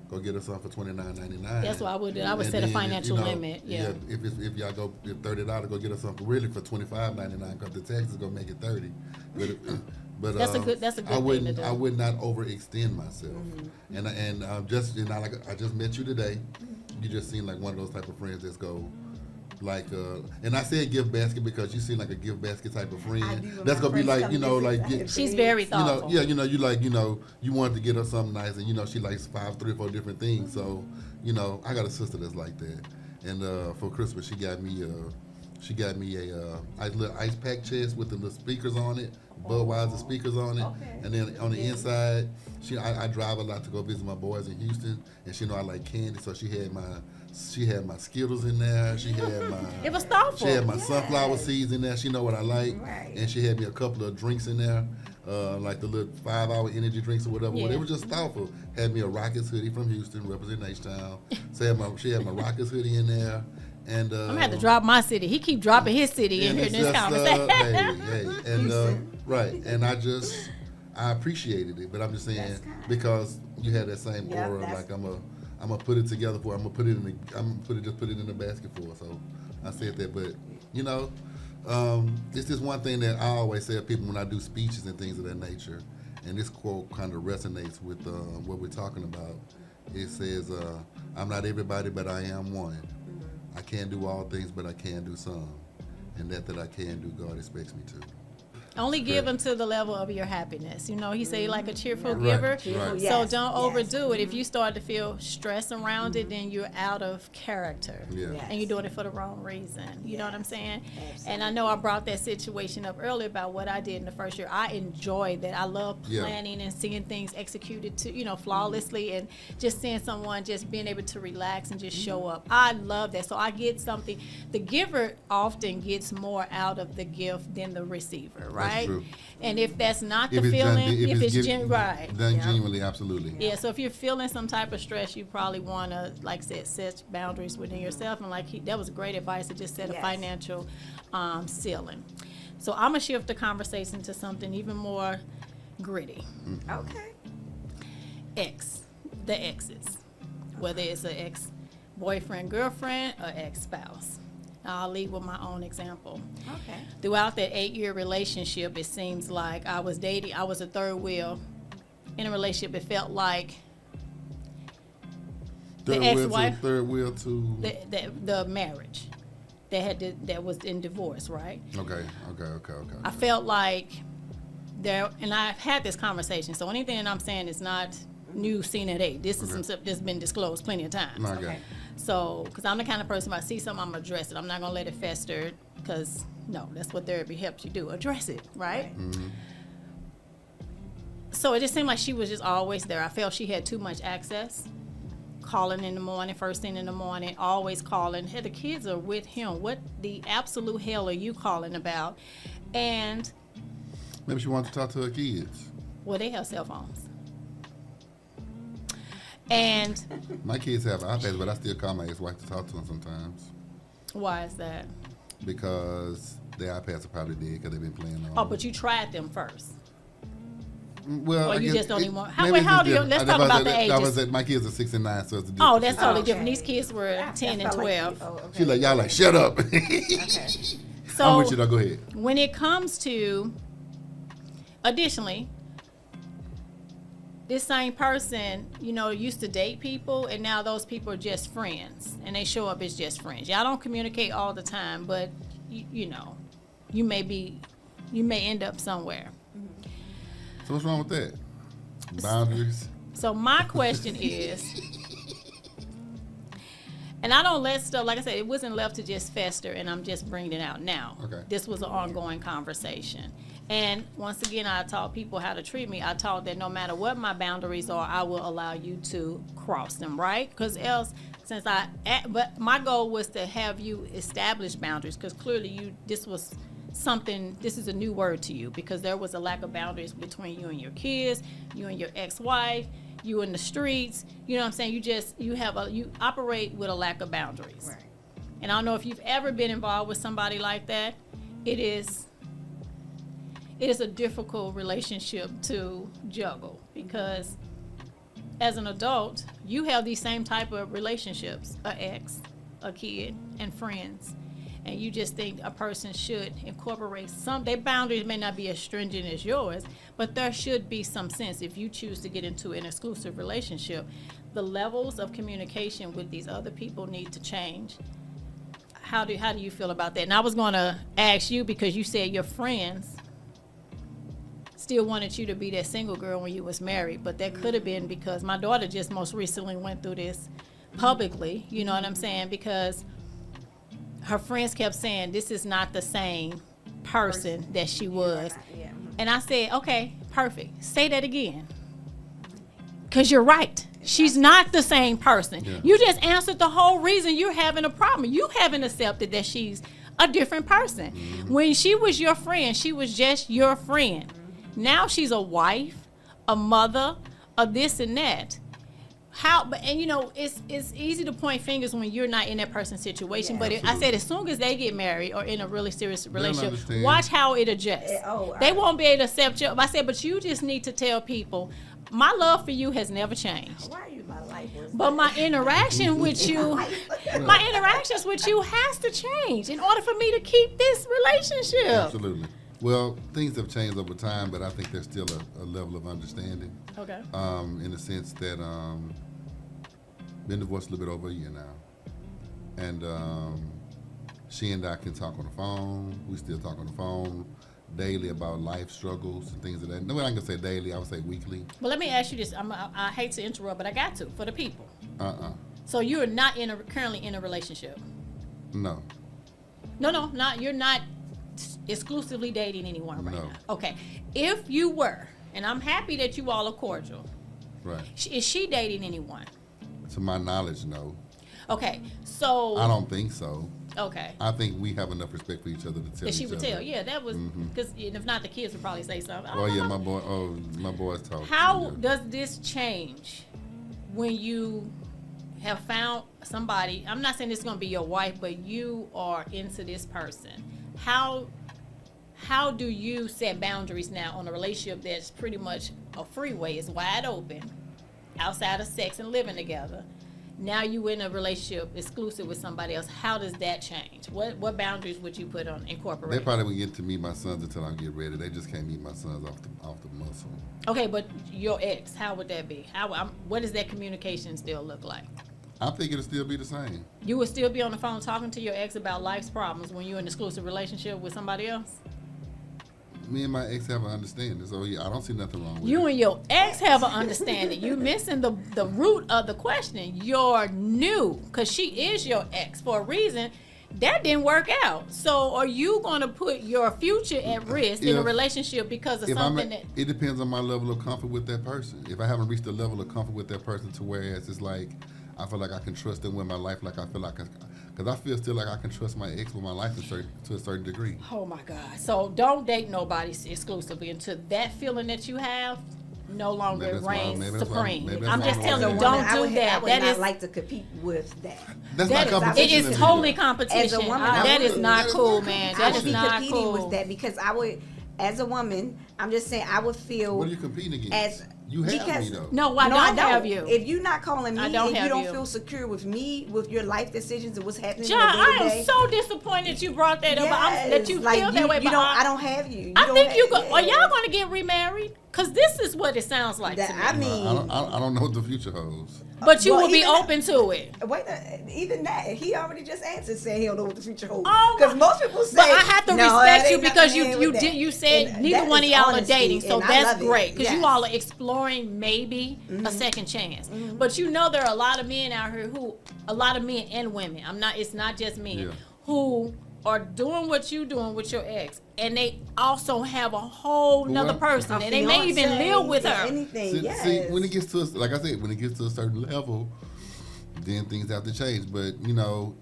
go get us something for $29.99. That's what I would do. I would And set a then, financial limit. Yeah. If y'all go if $30, go get us something really for $25.99, because the tax is gonna make it $30. But That's a good I wouldn't thing to do. I would not overextend myself. And I just met you today. You just seem like one of those type of friends that's go. Like and I said gift basket because you seem like a gift basket type of I friend. do when That's my gonna be friends like come visit, I have She's very you know, thoughtful. yeah, you like, you wanted to get her something nice, and she likes 3 or 4 different things. So, I got a sister that's like that, and for Christmas she got me a little ice pack chest with the little speakers on it, Budweiser speakers on it, Okay. and then on the inside, I drive a lot to go visit my boys in Houston, and she know I like candy, so she had my Skittles in there. She had my It was thoughtful. She had my sunflower seeds in there. She know what I like, Right. and she had me a couple of drinks in there, like the little 5-hour energy drinks or whatever. Yeah. It was just thoughtful. Had me a Rockets hoodie from Houston, representing H-Town. So she had my Rockets hoodie in there, And I'm gonna have to drop my city. He keep dropping his city in here in this conversation. Right. And I appreciated it, but I'm just saying because you had that same aura, like I'm gonna put it together for. I'm gonna put it in the basket for. So I said that, but you know, it's just one thing that I always say to people when I do speeches and things of that nature, and this quote kind of resonates with what we're talking about. It says, "I'm not everybody, but I am one. I can't do all things, but I can do some, and that I can do, God expects me to." Only give unto the level of your happiness. You know, he say like a cheerful Right, giver. right. So don't overdo it. If you start to feel stress around it, then you're out of character. Yeah. And you're doing it for the wrong reason. You know what I'm saying? Absolutely. And I know I brought that situation up earlier about what I did in the first year. I enjoyed that. I love planning and seeing things executed flawlessly, and just seeing someone just being able to relax and just show up. I love that. So I get something. The giver often gets more out of the gift than the receiver, right? That's true. And if that's not the If it's feeling, done, if it's done genuinely, absolutely. yeah, so if you're feeling some type of stress, you probably want to, like I said, set boundaries within yourself. And that was great advice to just set a financial ceiling. So I'm going to shift the conversation to something even more gritty. Okay. The exes, whether it's an ex-boyfriend, girlfriend, or ex-spouse. I'll lead with my own example. Okay. Throughout that 8-year relationship, it seems like I was a third wheel in a relationship. It felt like the ex-wife, third wheel to the marriage that was in divorce, right? Okay. I felt like and I've had this conversation, so anything that I'm saying is not new, seen at 8. This is some stuff that's been disclosed plenty of times. Okay. So, because I'm the kind of person, if I see something, I'm going to address it. I'm not going to let it fester, because, no, that's what therapy helps you do. Address it, right? Mm-hmm. So it just seemed like she was just always there. I felt she had too much access. Calling in the morning, first thing in the morning, always calling. Hey, the kids are with him. What the absolute hell are you calling about? And maybe she wanted to talk to her kids. well, they have cell phones. And My kids have iPads, but I still call my ex-wife to talk to them sometimes why is that? because their iPads are probably dead because they've been playing on. Oh, but you tried them first. Well, Or I you guess just don't even want. maybe it's How old are you? different. Let's I talk was about at- the I was ages. at- my kids are 6 and 9, so it's a different. Oh, that's totally okay. different. These kids were 10 and 12. Okay. She's like, y'all like, shut up. Okay. So I'm with you, though. Go ahead. when it comes to, additionally, this same person, used to date people, and now those people are just friends, and they show up as just friends. Y'all don't communicate all the time, but you may end up somewhere. So what's wrong with that? Boundaries. So my question is, and I don't let stuff, like I said, it wasn't left to just fester, and I'm just bringing it out now. Okay. This was an ongoing conversation. And once again, I taught people how to treat me. I taught that no matter what my boundaries are, I will allow you to cross them, right? Because else, but my goal was to have you establish boundaries, because clearly this is a new word to you, because there was a lack of boundaries between you and your kids, you and your ex-wife, you in the streets. You know what I'm saying? You operate with a lack of boundaries. Right. And I don't know if you've ever been involved with somebody like that. It is a difficult relationship to juggle, because as an adult, you have these same type of relationships, an ex, a kid, and friends. And you just think a person should incorporate their boundaries may not be as stringent as yours, but there should be some sense. If you choose to get into an exclusive relationship, the levels of communication with these other people need to change. How do you feel about that? And I was going to ask you, because you said your friends still wanted you to be that single girl when you was married, but that could have been because my daughter just most recently went through this publicly, you know what I'm saying, because her friends kept saying this is not the same person that she was. Yeah. And I said, okay, perfect. Say that again. Because you're right. She's not the same person. Yeah. You just answered the whole reason you're having a problem. You haven't accepted that she's a different person. Mm-hmm. When she was your friend, she was just your friend. Now she's a wife, a mother, a this and that. and it's easy to point fingers when you're not in that person's situation. Yeah. But I said, as soon as they get married or in a really serious relationship, understand. watch how it adjusts. They won't be able to accept you. I said, but you just need to tell people, my love for you has never changed. Why are you my life? But my interaction with you, my interactions with you has to change in order for me to keep this relationship. Absolutely. Well, things have changed over time, but I think there's still a level of understanding. Okay. In the sense that been divorced a little bit over a year now, and she and I can talk on the phone. We still talk on the phone daily about life struggles and things of that. No, I can say daily. I would say weekly. Well, let me ask you this. I hate to interrupt, but I got to for the people. So you're not currently in a relationship? No. No, not. You're not exclusively dating anyone right No. now. Okay. If you were, and I'm happy that you all are cordial. Right. Is she dating anyone? To my knowledge, no. Okay. So. I don't think so. Okay. I think we have enough respect for each other to tell That she each would other. tell. Yeah, that was because if not, the kids would probably say something. Oh yeah, my boys talk. How does this change when you have found somebody? I'm not saying this is going to be your wife, but you are into this person. How do you set boundaries now on a relationship that's pretty much a freeway, is wide open, outside of sex and living together? Now you in a relationship exclusive with somebody else. How does that change? What boundaries would you put on incorporate? They probably wouldn't get to meet my sons until I get ready. They just can't meet my sons off the muscle. Okay, but your ex, how would that be? What does that communication still look like? I think it'll still be the same. You would still be on the phone talking to your ex about life's problems when you're in an exclusive relationship with somebody else? Me and my ex have an understanding, so yeah, I don't see nothing wrong with You it. and your ex have an understanding. You missing the root of the question. You're new, because she is your ex for a reason. That didn't work out. So are you going to put your future at risk in a relationship because of something that... It depends on my level of comfort with that person. If I haven't reached a level of comfort with that person to whereas it's like, I feel like I can trust them with my life, like I feel like because I feel still like I can trust my ex with my life to a certain degree. Oh my God. So don't date nobody exclusively until that feeling that you have no longer reigns supreme. I'm just telling you, don't do that. I would not like to compete with that. That's That not competition. it is totally competition. As a woman, that is not cool, man. That is not competing cool. with that because I would, as a woman, I'm just saying I would feel. What are you competing against? As you have me though. No, I don't have you. If you're not calling me I and don't you have don't you. feel secure with me, with your life decisions and what's happening John, in the I day-to-day, am so disappointed you brought that up. That you like feel that way. You But don't, I don't have you. I think you go. Are y'all going to get remarried? Because this is what it sounds like to me. I mean, I don't know what the future holds. But you well, will be even open to it. Wait, even that he already just answered saying he don't know what the future holds. Oh, Because most people say, but I have to no, respect that you ain't because nothing you with that. you said And neither that one of is y'all honesty, are dating, so and I that's love it. great because you Yes. all are exploring maybe a second chance. But you know there are a lot of men out here a lot of men and women. It's not just men who are doing what you doing with your ex, and they also have a whole nother person, and they may even live with her. Anything, See, when it gets to like I said, when it gets to a certain level, then things have to change. But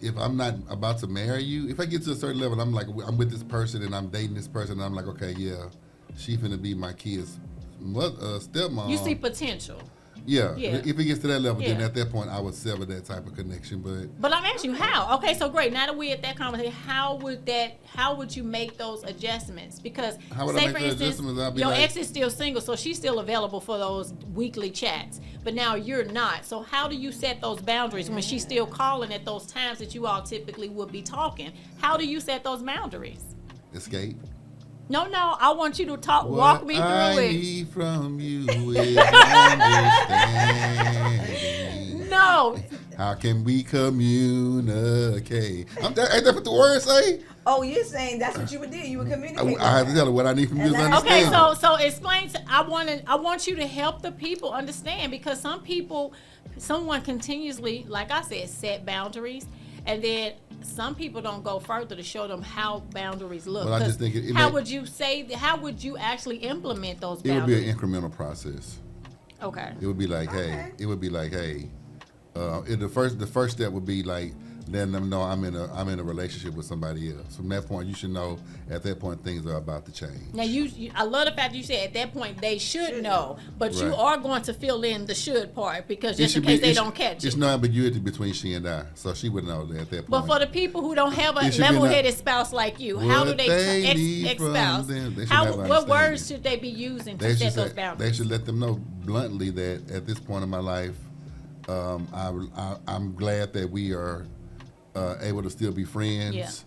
if I'm not about to marry you, if I get to a certain level, I'm like, I'm with this person and I'm dating this person, and I'm like, okay, yeah, she finna be my kid's stepmom. You see potential. Yeah. Yeah. If it gets to that level, then Yeah. at that point, I would sever that type of connection. But I'm asking you how. Okay, so great. Now that we're at that conversation, how would you make those adjustments? Because How would I say make for the instance, adjustments? I'll be your like- ex is still single, so she's still available for those weekly chats. But now you're not. So how do you set those boundaries when she's still calling at those times that you all typically would be talking? How do you set those boundaries? escape. No, I want you to walk me through I it. need from you is understanding. No. How can we communicate? Ain't that what the words say? Oh, you're saying that's what you would do? You would communicate. I have to tell her what I need from you is And that's- Okay, understanding. so explain. I want you to help the people understand, because someone continuously, like I said, set boundaries, and then some people don't go further to show them how boundaries look. Well, I just think how would you actually implement those It would boundaries? be an incremental process. Okay. It would be like, hey, the first step would be like, letting them know I'm in a relationship with somebody else. From that point, you should know at that point things are about to change. Now, I love the fact you said at that point they should know, but you Right. are going to fill in the should part because just in case they don't catch It's it. no ambiguity between she and I, so she would know that at that point. But for the people who don't have a It should be level-headed spouse like you, how do What they need ex-spouse? from them, they should How have what understanding. words should they be using to set those boundaries? They should let them know bluntly that at this point in my life, I'm glad that we are able to still be friends.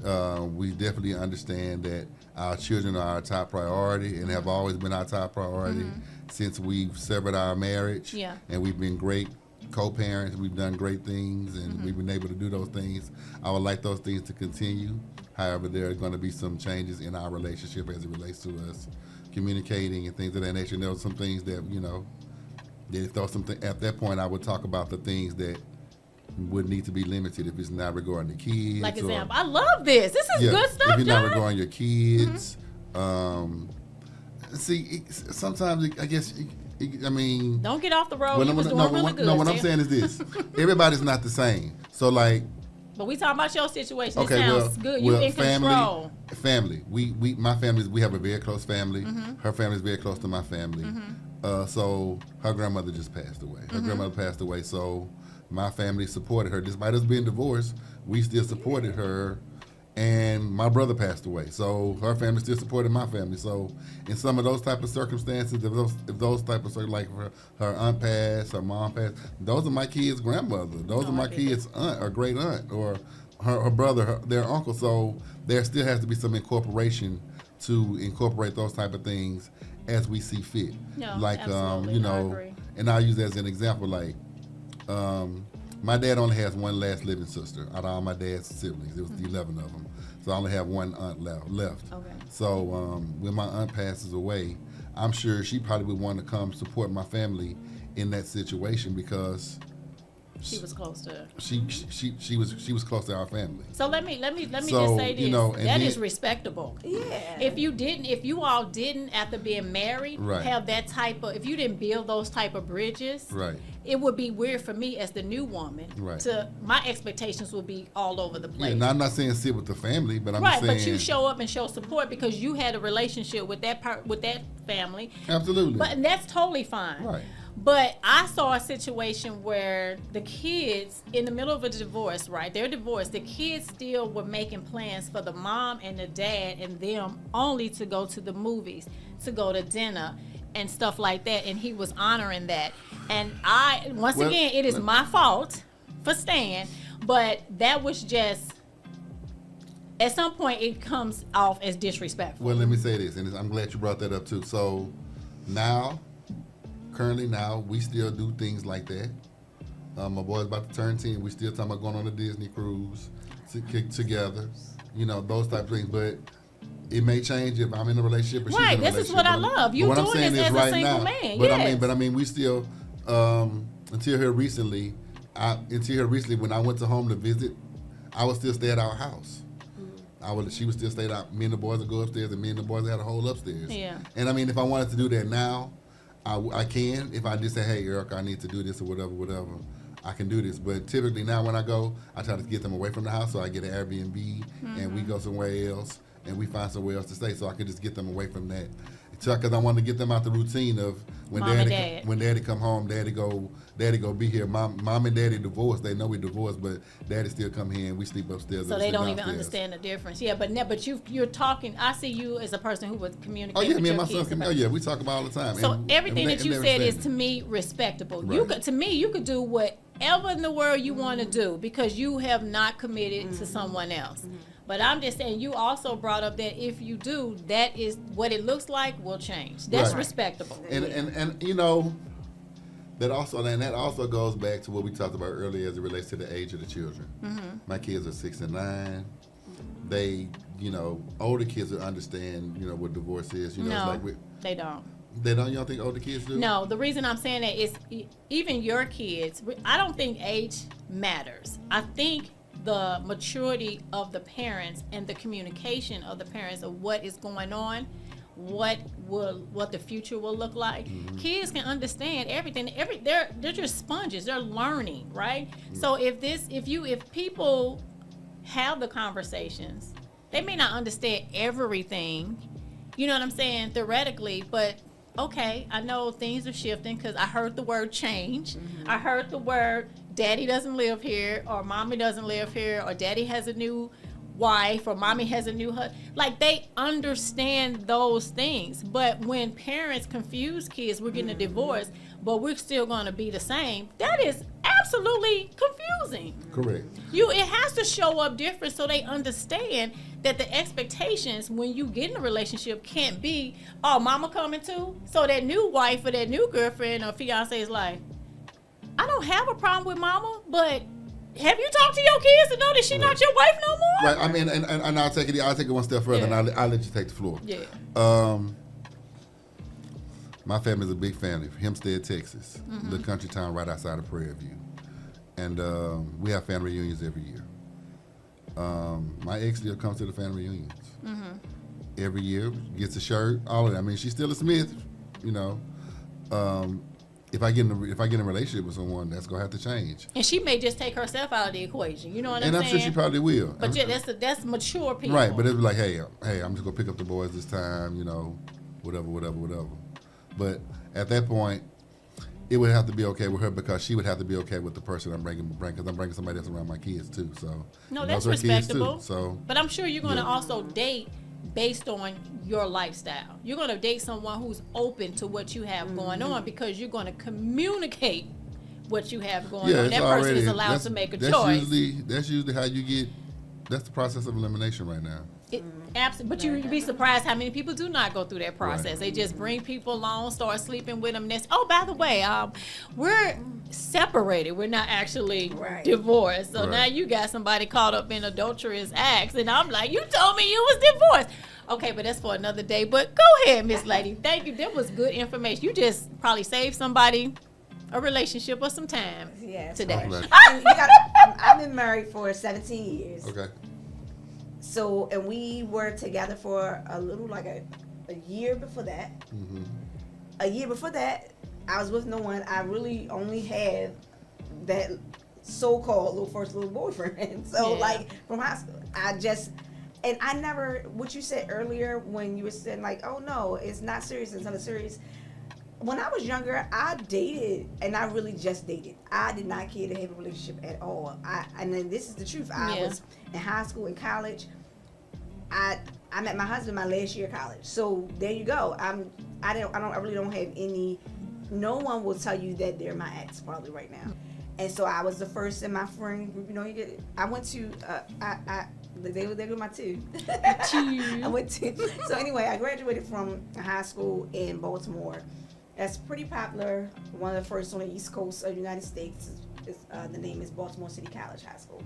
We definitely understand that our children are our top priority and have always been our top priority since we've severed our marriage. Yeah. And we've been great co-parents. We've done great things, and we've been able to do those things. I would like those things to continue. However, there are going to be some changes in our relationship as it relates to us communicating and things of that nature. And there were some things that, that if there was something at that point, I would talk about the things that would need to be limited if it's not regarding the kids. Like example, I love this. This is good stuff, if you're not John. regarding your kids. Sometimes I guess, I mean. Don't get off the road. What You was doing really good. what I'm saying is this: everybody's not the same. So like. But we talking about your situation. Okay, it sounds good. You in control. Family. My family. We have a very close family. Her family is very close to my family. So her grandmother just passed away. Her grandmother passed away. So my family supported her, despite us being divorced. We still supported her, and my brother passed away. So her family still supported my family. So in some of those type of circumstances, if those type of like her aunt passed, her mom passed, those are my kids' grandmother. Those are my kids' aunt or great aunt or her brother, their uncle. So there still has to be some incorporation to incorporate those type of things as we see fit. No, like absolutely. I agree. and I'll use that as an example. Like my dad only has one last living sister out of all my dad's siblings. It was 11 of them. So I only have one aunt left. Okay. So when my aunt passes away, I'm sure she probably would want to come support my family in that situation because She was close to. she was close to our family. So let me So, just say this. and That then- is respectable. Yeah. If you all didn't after being married Right. have that type of, if you didn't build those type of bridges, Right. it would be weird for me as the new woman. Right. My expectations would be all over the Yeah, place. now I'm not saying sit with the family, but I'm Right, just saying. but you show up and show support because you had a relationship with that with that family. Absolutely. But that's totally fine. Right. But I saw a situation where the kids, in the middle of a divorce, right? They're divorced. The kids still were making plans for the mom and the dad and them only to go to the movies, to go to dinner and stuff like that. And he was honoring that. And again, it is my fault for staying, but that was just, at some point, it comes off as disrespectful. Well, let me say this, and I'm glad you brought that up too. So currently now, we still do things like that. My boy's about to turn 10. We still talking about going on a Disney cruise together. Those type of things. But it may change if I'm in a relationship or she's Right, in a this is relationship. what I love. You But what I'm doing saying this is as a right single now, man, But yes. I mean, we still until here recently. When I went to home to visit, I would still stay at our house. She would still stay out. Me and the boys would go upstairs, and me and the boys had a whole upstairs. Yeah. And I mean, if I wanted to do that now, I can. If I just say, hey, Eric, I need to do this or whatever, I can do this. But typically now when I go, I try to get them away from the house. So I get an Airbnb and we go somewhere else and we find somewhere else to stay. So I can just get them away from that. Because I want to get them out the routine of when Mom and Dad. when daddy come home, daddy go be here. Mom and daddy divorced. They know we divorced, but daddy still come here and we sleep upstairs. So or they sleep don't even downstairs. understand the difference. Yeah, but you're talking. I see you as a person who would communicate. Oh yeah, with me your and my son. kids about- Oh yeah, we talk about all the time. So And- everything and that you they're said is understanding. to me respectable. Right. To me, you could do whatever in the world you want to do because you have not committed to someone else. But I'm just saying, you also brought up that if you do, that is what it looks like will change. That's Right. respectable. And that also goes back to what we talked about earlier as it relates to the age of the children. My kids are 6 and 9. They, older kids will understand, what divorce is. It's No, like they don't. they don't. You don't think older kids do? No, the reason I'm saying that is even your kids, I don't think age matters. I think the maturity of the parents and the communication of the parents of what is going on what the future will look like. Kids can understand everything. They're just sponges. They're learning, right? So if people have the conversations, they may not understand everything. You know what I'm saying? Theoretically, but okay, I know things are shifting because I heard the word change. I heard the word daddy doesn't live here, or mommy doesn't live here, or daddy has a new wife, or mommy has a new husband. Like, they understand those things. But when parents confuse kids, we're getting a divorce, but we're still going to be the same. That is absolutely confusing. Correct. It has to show up different so they understand that the expectations when you get in a relationship can't be, oh, mama coming too. So that new wife or that new girlfriend or fiance is like, I don't have a problem with mama, but have you talked to your kids to know that she's not your wife no more? Right. I mean, and I'll take it one step further, and I'll let you take the floor. Yeah. My family's a big family. Hempstead, Texas, the country town right outside of Prairie View, and we have family reunions every year. My ex still comes to the family reunions every year. Gets a shirt, all of that. I mean, she's still a Smith, you know. If I get in a relationship with someone, that's gonna have to change. And she may just take herself out of the equation. You know what I'm saying? And I'm sure she probably will. But that's mature people. Right, but it's like, hey, I'm just gonna pick up the boys this time, you know, whatever. But at that point, it would have to be okay with her because she would have to be okay with the person I'm bringing because I'm bringing somebody else around my kids too. So no, that's respectable. So, but I'm sure you're gonna also date based on your lifestyle. You're going to date someone who's open to what you have going on because you're going to communicate what you have going on. That person is allowed to make a choice. That's usually how you get. That's the process of elimination right now. Absolutely, but you'd be surprised how many people do not go through that process. Right. They just bring people along, start sleeping with them. Oh, by the way, we're separated. We're not actually divorced. So now you got somebody caught up in adulterous acts, and I'm like, you told me you was divorced. Okay, but that's for another day. But go ahead, Miss Lady. Thank you. That was good information. You just probably saved somebody a relationship or some time today. I've been married for 17 years. Okay. So, and we were together for a little, like a year before that. A year before that, I was with no one. I really only had that so-called first little boyfriend. So, like, from high school, and I never, what you said earlier when you were saying, like, oh, no, it's not serious, it's not serious. When I was younger, I dated, and I really just dated. I did not care to have a relationship at all. And then this is the truth. I was in high school and college. I met my husband my last year of college. So there you go. I really don't have any. No one will tell you that they're my ex probably right now. And so I was the first in my friend group. You know, I went to. They were my two. I went to. So anyway, I graduated from high school in Baltimore. That's pretty popular. One of the first on the East Coast of the United States. The name is Baltimore City College High School.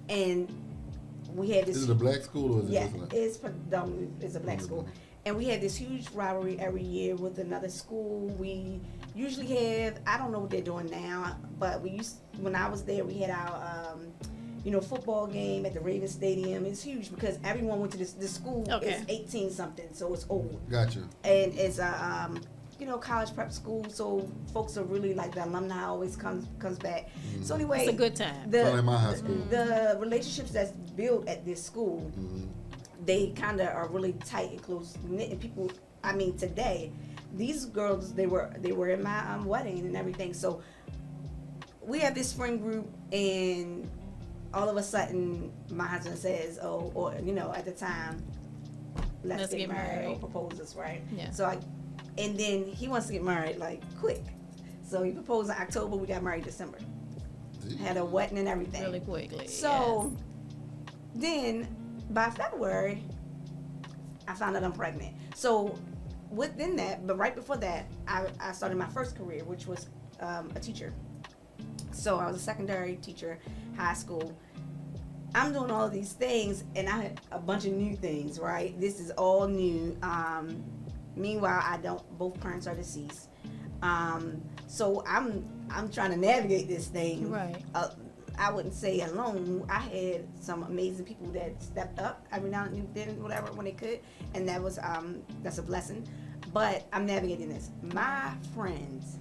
And we had this. Is it a black school or is it? It's predominantly it's a black school. And we had this huge rivalry every year with another school. We usually have, I don't know what they're doing now, but when I was there, we had our football game at the Ravens Stadium. It's huge because everyone went to this school. It's 18 something, so it's old. Gotcha. And it's a college prep school, so folks are really like the alumni always comes back. So anyway, it's a good time. Like my high school. The relationships that's built at this school, they kind of are really tight and close knit. And people, I mean, today, these girls they were in my wedding and everything. So we have this friend group, and all of a sudden, my husband says, at the time, let's get married or proposes, right? Yeah. So and then he wants to get married like quick. So he proposed in October, we got married December. Had a wedding and everything. Really quickly. So then by February, I found out I'm pregnant. So within that, but right before that, I started my first career, which was a teacher. So I was a secondary teacher, high school. I'm doing all of these things, and I had a bunch of new things, right? This is all new. Meanwhile, both parents are deceased. So I'm trying to navigate this thing. Right. I wouldn't say alone. I had some amazing people that stepped up every now and then, whatever, when they could, and that was that's a blessing. But I'm navigating this. My friends,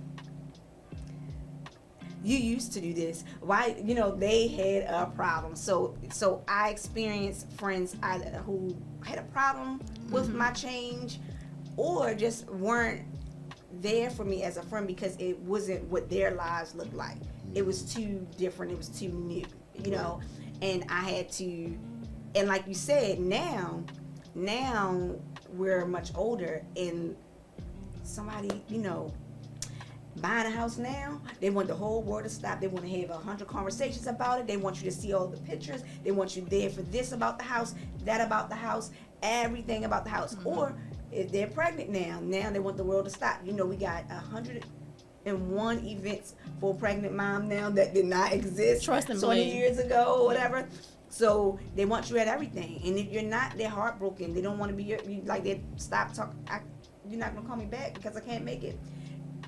you used to do this. Why? You know, they had a problem. So I experienced friends either who had a problem with my change, or just weren't there for me as a friend because it wasn't what their lives looked like. It was too different. It was too new, you know. And I had to, and like you said, now we're much older, and somebody, you know, buying a house now, they want the whole world to stop. They want to have 100 conversations about it. They want you to see all the pictures. They want you there for this about the house, that about the house, everything about the house. Or if they're pregnant now they want the world to stop. You know, we got 101 events for a pregnant mom now that did not exist Trust and 20 believe. years ago or whatever. So they want you at everything. And if you're not, they're heartbroken. They don't want to be like they stop talking. You're not going to call me back because I can't make it.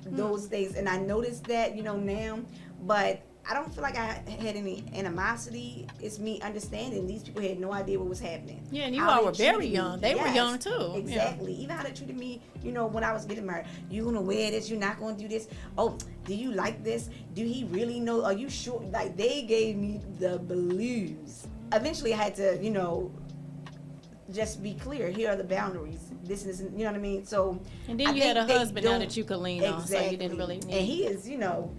Those things. And I noticed that, you know, now, but I don't feel like I had any animosity. It's me understanding these people had no idea what was happening. Yeah, and you How all they were very treated me. young. They were Yes, young too. Exactly. Even how they treated me, you know, when I was getting married. You gonna wear this? You're not gonna do this? Oh, do you like this? Do he really know? Are you sure? Like, they gave me the blues. Eventually I had to, you know, just be clear. Here are the boundaries. This is, you know what I mean? So, And then I you had think a they husband now don't- that you could lean on, so you didn't really need. And he is, you know,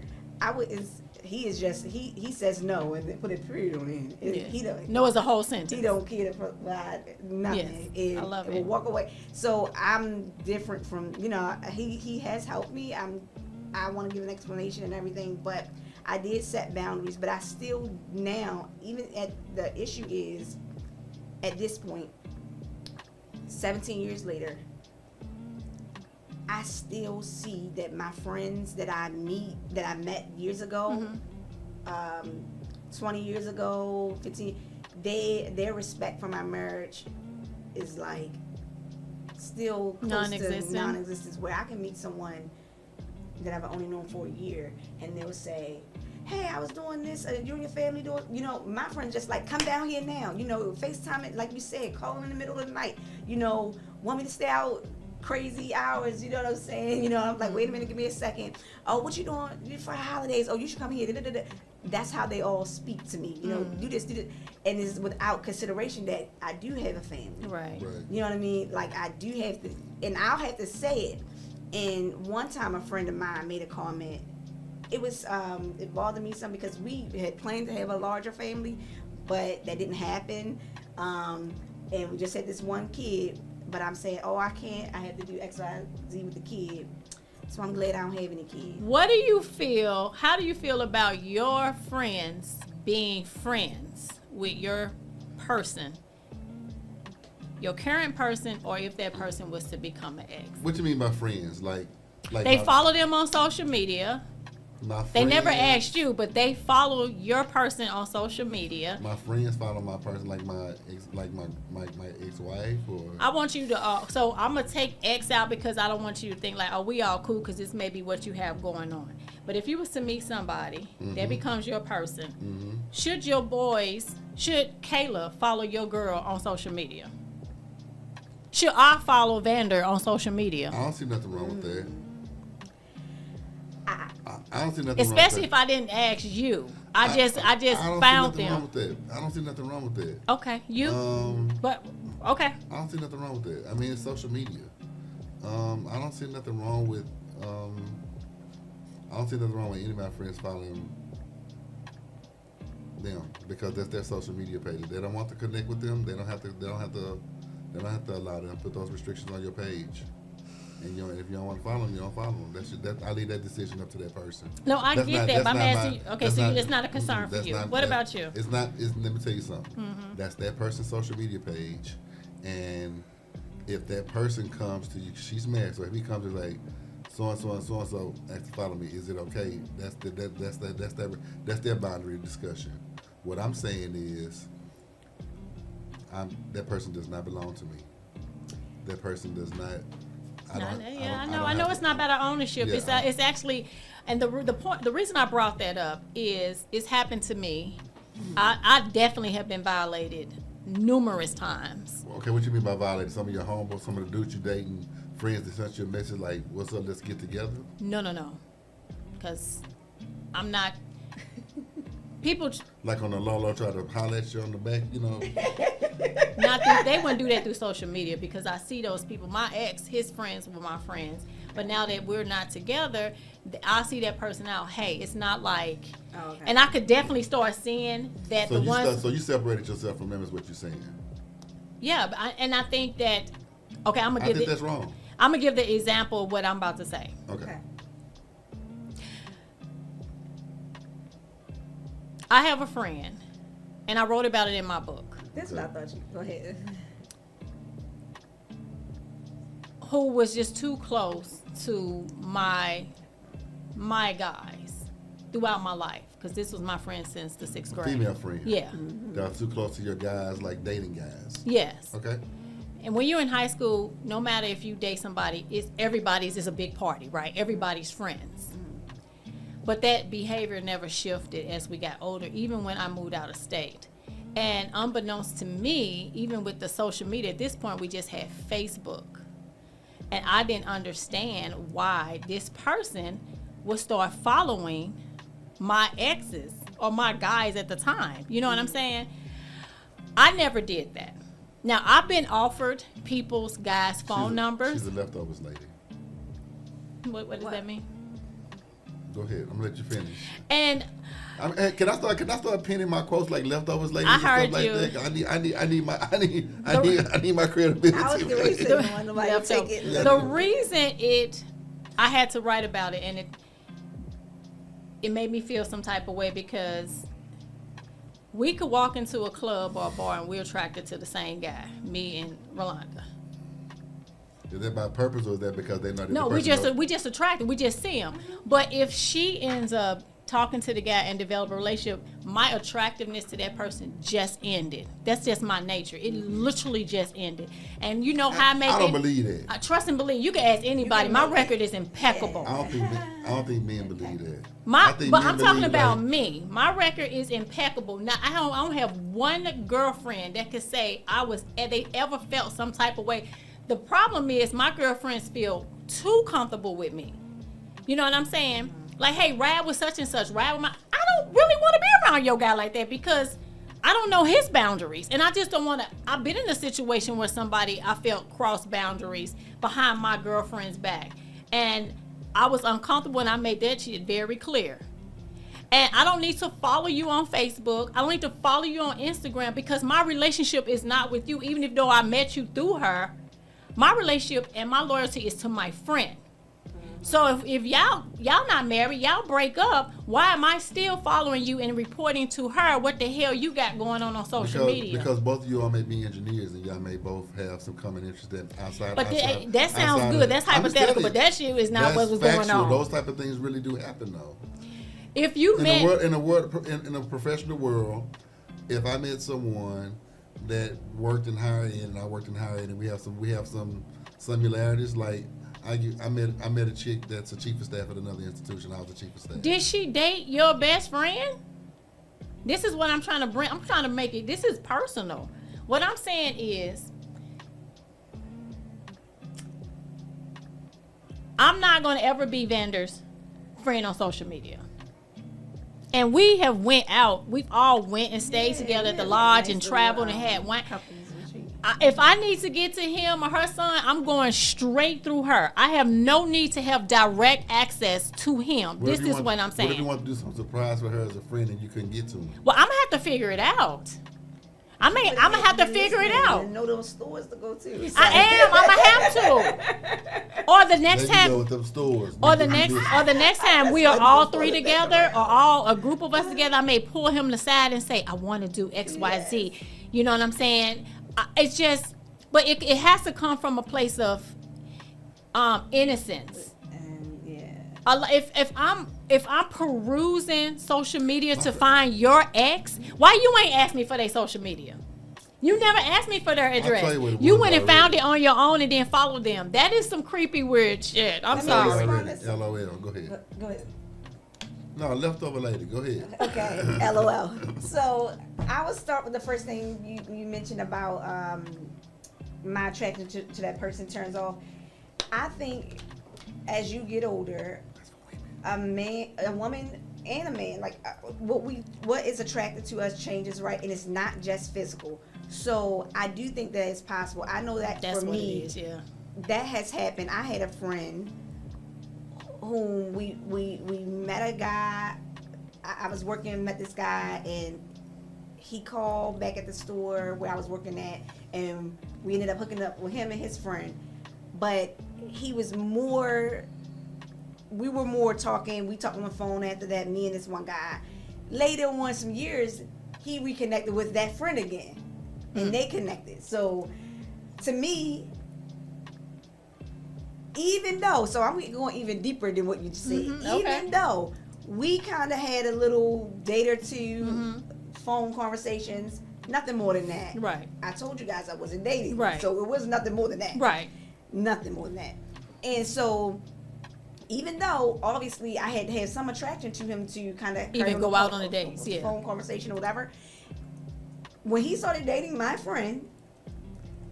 he is just, he says no and then put a period on it. Yeah. He don't. No, it's a whole sentence. He don't care to provide nothing. Yes, I love Will it. walk away. So I'm different from, you know, he has helped me. I want to give an explanation and everything, but I did set boundaries. But I still now, even at the issue is, at this point, 17 years later, I still see that my friends that I met years ago, 20 years ago, 15, their respect for my marriage is like still close Non-existent. to non-existence, where I can meet someone that I've only known for a year and they'll say, hey, I was doing this, you and your family doing, you know, my friends just like, come down here now, you know, FaceTime it, like you said, call in the middle of the night, you know, want me to stay out crazy hours, you know what I'm saying? You know, I'm like, wait a minute, give me a second. Oh, what you doing for holidays? Oh, you should come here. Da, da, da, da. That's how they all speak to me. You know, do this. And it's without consideration that I do have a family. Right. You know what I mean? Like, I do have to, and I'll have to say it. And one time a friend of mine made a comment. It was, it bothered me some because we had planned to have a larger family, but that didn't happen. And we just had this one kid. But I'm saying, oh, I can't. I have to do X, Y, Z with the kid. So I'm glad I don't have any kids. What do you feel? How do you feel about your friends being friends with your person, your current person, or if that person was to become an ex? What you mean by friends? Like They follow them on social media. my They never friends- asked you, but they follow your person on social media. My friends follow my person, like my ex-wife, or I want you to, so I'm going to take X out because I don't want you to think like, oh, we all cool because this may be what you have going on. But if you was to meet somebody that becomes your person, should Kayla follow your girl on social media? Should I follow Vander on social media? I don't see nothing wrong with that. I don't see nothing Especially wrong if I didn't ask you. I just don't see found nothing wrong them. with that. I don't see nothing wrong with that. Okay, you. But okay. I don't see nothing wrong with that. I mean, it's social media. I don't see nothing wrong with. I don't see nothing wrong with any of my friends following them because that's their social media page. If they don't want to connect with them, they don't have to allow them to put those restrictions on your page. And if you don't want to follow them, you don't follow them. I leave that decision up to that person. No, I That's get not- that. But that's I'm not asking you. my- Okay, that's so not- it's not a concern for that's you. not- What that- about you? It's not. Let me tell you something. That's that person's social media page, and if that person comes to you, she's married. So if he comes to like so and so and so and so, to follow me, is it okay? That's their boundary discussion. What I'm saying is, that person does not belong to me. That person does not I know it's not about our ownership. Yeah. It's actually, and the reason I brought that up is it's happened to me. I definitely have been violated numerous times. Okay, what you mean by violating? Some of your homeboys, some of the dudes you dating, friends that sent you a message like, "What's up? Let's get together." No, because I'm not. People like on the low try to holler at you on the back, you know. They wouldn't do that through social media because I see those people. My ex, his friends were my friends, but now that we're not together, I see that person out. Hey, it's not like, and I could definitely start seeing that So you separated yourself from them, is what you're saying? Yeah, and I think that. Okay, I think that's wrong. I'm gonna give the example of what I'm about to say. Okay. I have a friend, and I wrote about it in my book. That's what I thought you. Go ahead. Who was just too close to my guys throughout my life, because this was my friend since the 6th grade. Female friend. Yeah. That was too close to your guys, like dating guys. Yes. Okay. And when you're in high school, no matter if you date somebody, everybody's is a big party, right? Everybody's friends. But that behavior never shifted as we got older, even when I moved out of state. And unbeknownst to me, even with the social media, at this point we just had Facebook. And I didn't understand why this person would start following my exes or my guys at the time. You know what I'm saying? I never did that. Now, I've been offered people's guys' phone numbers. She's a leftovers lady. What does that mean? Go ahead. I'm gonna let you finish. And can I start pinning my quotes like leftovers ladies I and heard stuff you. like that? I need my credibility. I was going to say nobody will take it. The reason I had to write about it, and it made me feel some type of way, because we could walk into a club or a bar and we're attracted to the same guy, me and Rolanda. Is that by purpose, or is that because they're not? No, we just attracted. We just see him. But if she ends up talking to the guy and develop a relationship, my attractiveness to that person just ended. That's just my nature. It literally just ended. And you know how I don't believe that. I trust and believe. You can ask anybody. My record is impeccable. I don't think men believe that. But I'm talking about me. My record is impeccable. Now I don't have one girlfriend that could say they ever felt some type of way. The problem is my girlfriends feel too comfortable with me. You know what I'm saying? Like, hey, ride with such and such, ride with I don't really want to be around your guy like that, because I don't know his boundaries. And I just don't want to. I've been in a situation where I felt cross boundaries behind my girlfriend's back. And I was uncomfortable, and I made that shit very clear. And I don't need to follow you on Facebook. I don't need to follow you on Instagram, because my relationship is not with you, even though I met you through her. My relationship and my loyalty is to my friend. So if y'all not married, y'all break up, why am I still following you and reporting to her what the hell you got going on social media? Because both of you all may be engineers, and y'all may both have some common interest outside. But that sounds good. That's hypothetical, but that shit is not what was going on. Those type of things really do happen, though. If you met in a professional world, if I met someone that worked in higher end and I worked in higher end, and we have some similarities, like I met a chick that's a chief of staff at another institution. I was a chief of staff. Did she date your best friend? This is what I'm trying to bring. I'm trying to make it. This is personal. What I'm saying is, I'm not going to ever be Vander's friend on social media. And we have went out. We've all went and stayed together at the lodge and traveled and had wine. If I need to get to him or her son, I'm going straight through her. I have no need to have direct access to him. This is what I'm saying. What if you want to do some surprise for her as a friend and you couldn't get to him? Well, I'm going to have to figure it out. I'm going to have to figure it out. You know those stores to go to. I am. I'm going to have to. Or the next time. Go with them stores. Or the next time we are all three together, or a group of us together, I may pull him aside and say, I want to do X, Y, Z. You know what I'm saying? It's just, but it has to come from a place of innocence. If I'm perusing social media to find your ex, why you ain't ask me for their social media? You never asked me for their address. tell you what it You was went and already. found it on your own and then followed them. That is some creepy, weird shit. I'm Let me sorry. respond. LOL. Go ahead. Go ahead. No, leftover lady. Go ahead. Okay, LOL. So I will start with the first thing you mentioned about my attraction to that person turns off. I think as you get older, a woman, and a man, like what is attracted to us changes, right? And it's not just physical. So I do think that it's possible. I know that That's for what me, it is, yeah. that has happened. I had a friend whom we met a guy. I was working, met this guy, and he called back at the store where I was working at, and we ended up hooking up with him and his friend. But he was more, we were more talking. We talked on the phone after that, me and this one guy. Later on, some years, he reconnected with that friend again, and they connected. So to me, even though, so I'm going even deeper than what you just said, okay. even though we kind of had a little date or two, phone conversations, nothing more than that. Right. I told you guys I wasn't dating. Right. So it was nothing more than that. Right. Nothing more than that. And so, even though obviously I had to have some attraction to him to kind of Even go out on the dates, yeah. phone conversation or whatever, when he started dating my friend,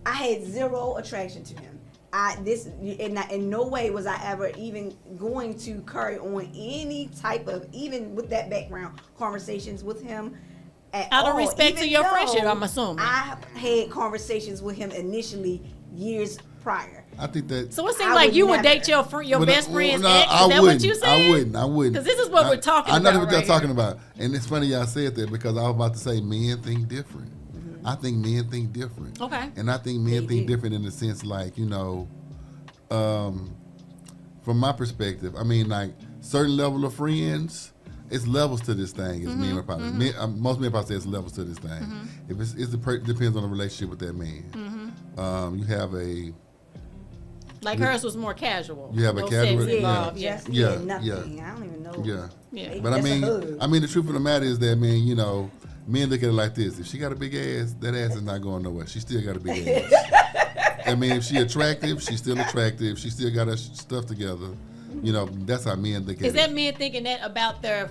I had zero attraction to him. In no way was I ever even going to carry on any type of, even with that background, conversations with him at all. Out of respect to Even your though friendship, I'm assuming. I had conversations with him initially years prior. I think that. So it seems I like would you would never. date your best friend's ex. Is I that wouldn't. what you said? I wouldn't. Because this is what we're talking I know about what you're right talking here. about. And it's funny y'all said that because I was about to say men think different. I think men think different. Okay. And I think men think different in the sense like, from my perspective, I mean, like certain level of friends, it's levels to this thing. As men would probably, most men probably say it's levels to this thing. If depends on the relationship with that man. You have a Like hers was more casual. You have a no casual- sex yeah. involved, Just Yeah, nothing. yeah. I don't even know. yeah. Yeah. But I That's a mean, hug. the truth of the matter is that, man, men look at it like this: if she got a big ass, that ass is not going nowhere. She still got a big ass. I mean, if she attractive, she's still attractive. She still got her stuff together. That's how men look at Is it. that men thinking that about their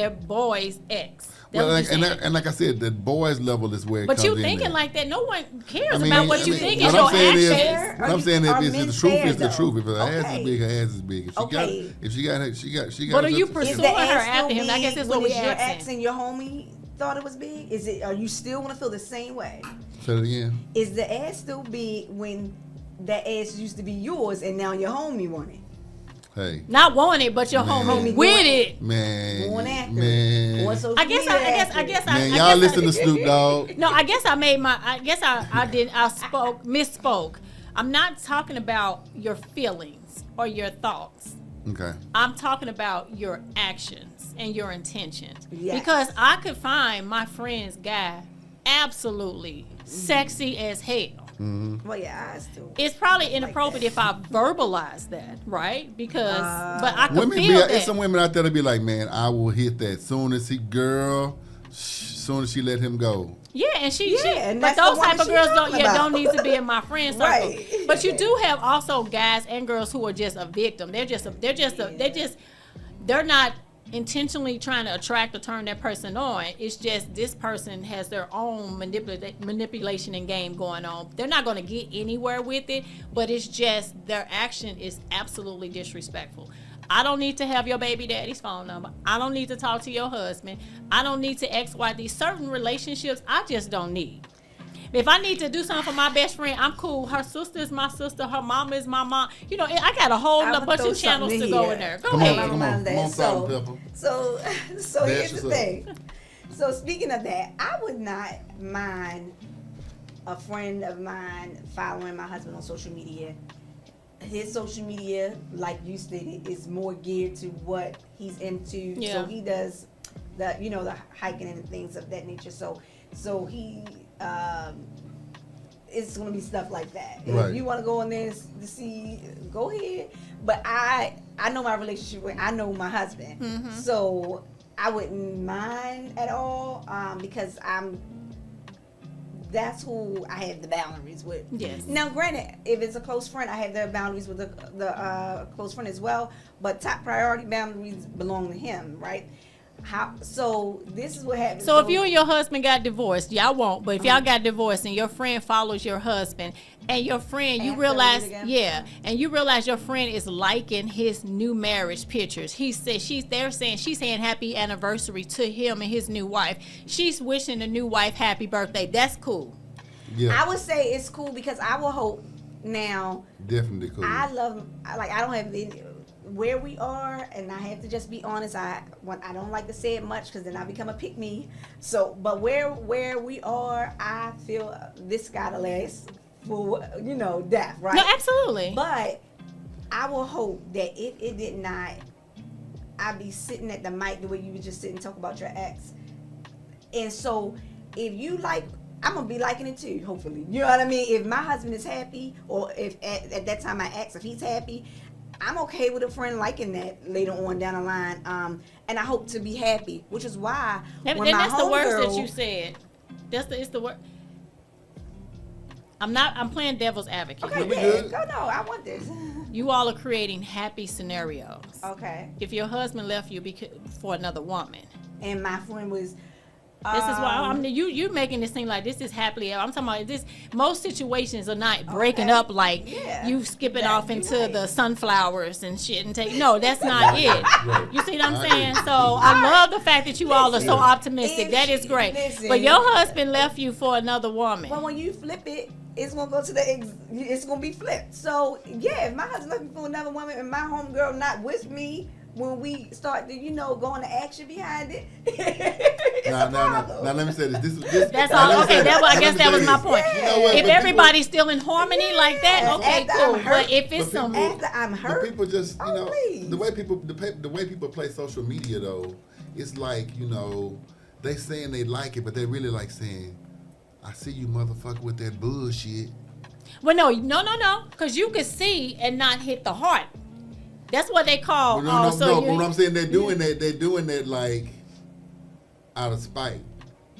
boy's ex? That Well, what you saying? and like I said, the boys level is where it But comes you in thinking there. like that? No one cares I mean, about what you think. It's what your I'm saying is, actions. what I'm saying Are is, men the truth fair, is the though? truth. If her ass Okay. is big, her ass is big. Okay. If she got. But are you Is pursuing the her ass after still him? I guess big that's when what we it's your ex asking. and your homie thought it was big? Is it? Are you still want to feel the same way? Say it again. Is the ass still big when that ass used to be yours and now your homie want it? Hey, Not want it, but your Man. homie Homie with going- it. man, Going after man. it. On social I guess media after I guess it. I Man, I y'all guess listen to Snoop Dogg. No, I guess I made my. I guess I misspoke. I'm not talking about your feelings or your thoughts. Okay. I'm talking about your actions and your intentions. Yes. Because I could find my friend's guy absolutely sexy as hell. Well, yeah, I still. It's probably Like inappropriate that. if I verbalize that, right? Because, but I could Women feel that. it's some women out there that be like, man, I will hit that soon as she let him go. Yeah, and she, and but that's the those one type of she girls talking about. don't need to be in my friend circle. Right. But you do have also guys and girls who are just a victim. They're not intentionally trying to attract or turn that person on. It's just this person has their own manipulation and game going on. They're not going to get anywhere with it, but it's just their action is absolutely disrespectful. I don't need to have your baby daddy's phone number. I don't need to talk to your husband. I don't need to XYZ. Certain relationships I just don't need. If I need to do something for my best friend, I'm cool. Her sister is my sister. Her mama is my mom. I got a whole I'ma bunch throw of channels something to in go here. in there. Go Come ahead. on, come on, That. come on, salt and pepper. So Dash here's us the up. thing. So speaking of that, I would not mind a friend of mine following my husband on social media. His social media, like you stated, is more geared to what he's into. Yeah. So he does the hiking and things of that nature. So he it's gonna be stuff like that. Right. If you want to go in there to see, go ahead. But I know my relationship with, I know my husband, so I wouldn't mind at all, because I'm that's who I have the boundaries with. Yes. Now, granted, if it's a close friend, I have the boundaries with the close friend as well. But top priority boundaries belong to him, right? So this is what happens. So if you and your husband got divorced, y'all won't, but if y'all got divorced and your friend follows your husband and your friend, you After realize, we together? yeah, and you realize your friend is liking his new marriage pictures. He said she's saying happy anniversary to him and his new wife. She's wishing the new wife happy birthday. That's cool. Yeah, I would say it's cool because I will hope now. definitely cool. I don't have any, where we are, and I have to just be honest. I don't like to say it much because then I become a pick me. So, but where we are, I feel this gotta last for death, right? No, absolutely. But I will hope that if it did not, I'd be sitting at the mic the way you would just sit and talk about your ex. And so, if you like, I'm gonna be liking it too. Hopefully, you know what I mean. If my husband is happy, or if at that time I ask if he's happy, I'm okay with a friend liking that later on down the line. And I hope to be happy, which is why And when my that's the words that homegirl- you said. It's the word. I'm playing devil's advocate. Okay, we yeah, good? go no, I want this. You all are creating happy scenarios. Okay, If your husband left you for another woman, and my friend was. this is why you making this seem like this is happily. I'm talking about this. Most situations are not breaking Okay. up like Yeah. you skipping That- off you're into right. the sunflowers and shit and take. No, that's not it. Right. You see what I'm I saying? agree. So I love the fact that you all are so Listen, optimistic. if That is she- great. listen. But your husband left you for another woman. But when you flip it, it's gonna go to it's gonna be flipped. So yeah, if my husband looking for another woman and my homegirl not with me when we start to going to action behind it, it's a problem. Now let me say this. That's now all. let me Okay, say that this. I Now, guess let me that was say my this. point. You know what? If But people- everybody's still in harmony like that, Yeah, okay, after I'm cool. hurt- But if it's but some, people- After I'm But hurt, people just, please. the way people play social media though, it's like, they saying they like it, but they really like saying, I see you motherfucker with that bullshit. well, no, because you can see and not hit the heart. That's what they call. No, so but what I'm saying, they're doing that like out of spite.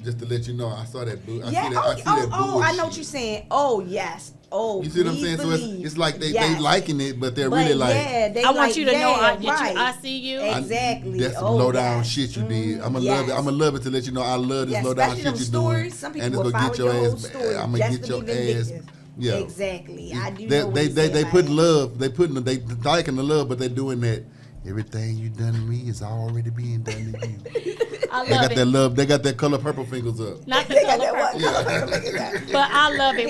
Just to let you know, I saw that. I see that bullshit. I know what you're saying. Oh yes. Oh, You see what I'm saying? So it's like they liking it, but they're really like, I want you to know I see you. Exactly. That's some low down yes. shit you did. I'm gonna Yes. love it. I'm gonna love it to let you know I love this Yes, low down especially shit them you stories. doing. Some people And it's will gonna follow get your your whole ass. story I'm gonna just get to your be ass. vindictive. Yeah. Exactly. I do They know what you're they saying, put like- love. They liking the love, but they're doing that. Everything you done to me is already being done to you. I They love got it. that love. They got that color purple fingers up. Not the They got color that purple. one. But I love it.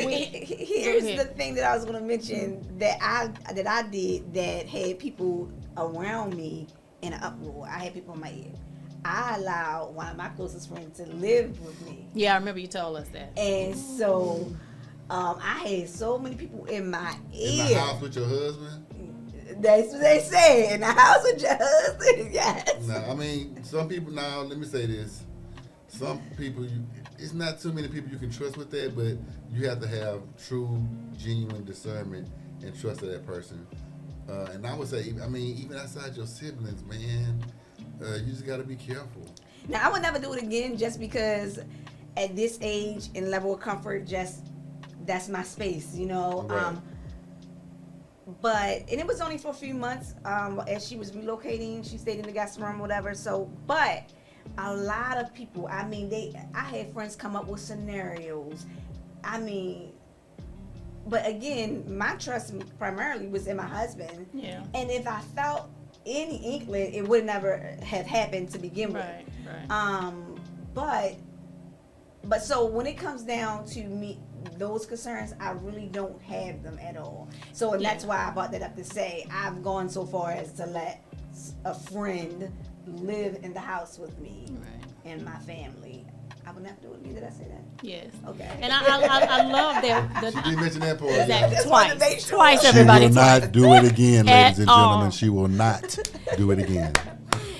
Here's Go ahead. the thing that I was gonna mention that I did that had people around me in an uproar. I had people in my ear. I allowed one of my closest friends to live with me, Yeah, I remember you told us that. and so I had so many people in my In ear. the house with your husband. That's what they say. In the house with your husband, yes. Now, I mean, some people. Now, let me say this: some people, it's not too many people you can trust with that, but you have to have true, genuine discernment and trust of that person. And I would say, I mean, even outside your siblings, man, you just got to be careful. Now I would never do it again, just because at this age and level of comfort, that's my space, Right. But it was only for a few months. As she was relocating, she stayed in the guest room, whatever. So, but a lot of people, I mean, I had friends come up with scenarios. I mean, but again, my trust primarily was in my husband. Yeah. And if I felt any inkling, it would never have happened to begin with. Right. But so when it comes down to me, those concerns, I really don't have them at all. So, and that's why I brought that up to say I've gone so far as to let a friend live in the house with me and my family. I would never do it again. Did I say that? Yes. Okay. And I love that. She didn't mention that part. Exactly. Just wanted to make sure. Twice, She everybody. will not do it again, At ladies and all. gentlemen. She will not do it again.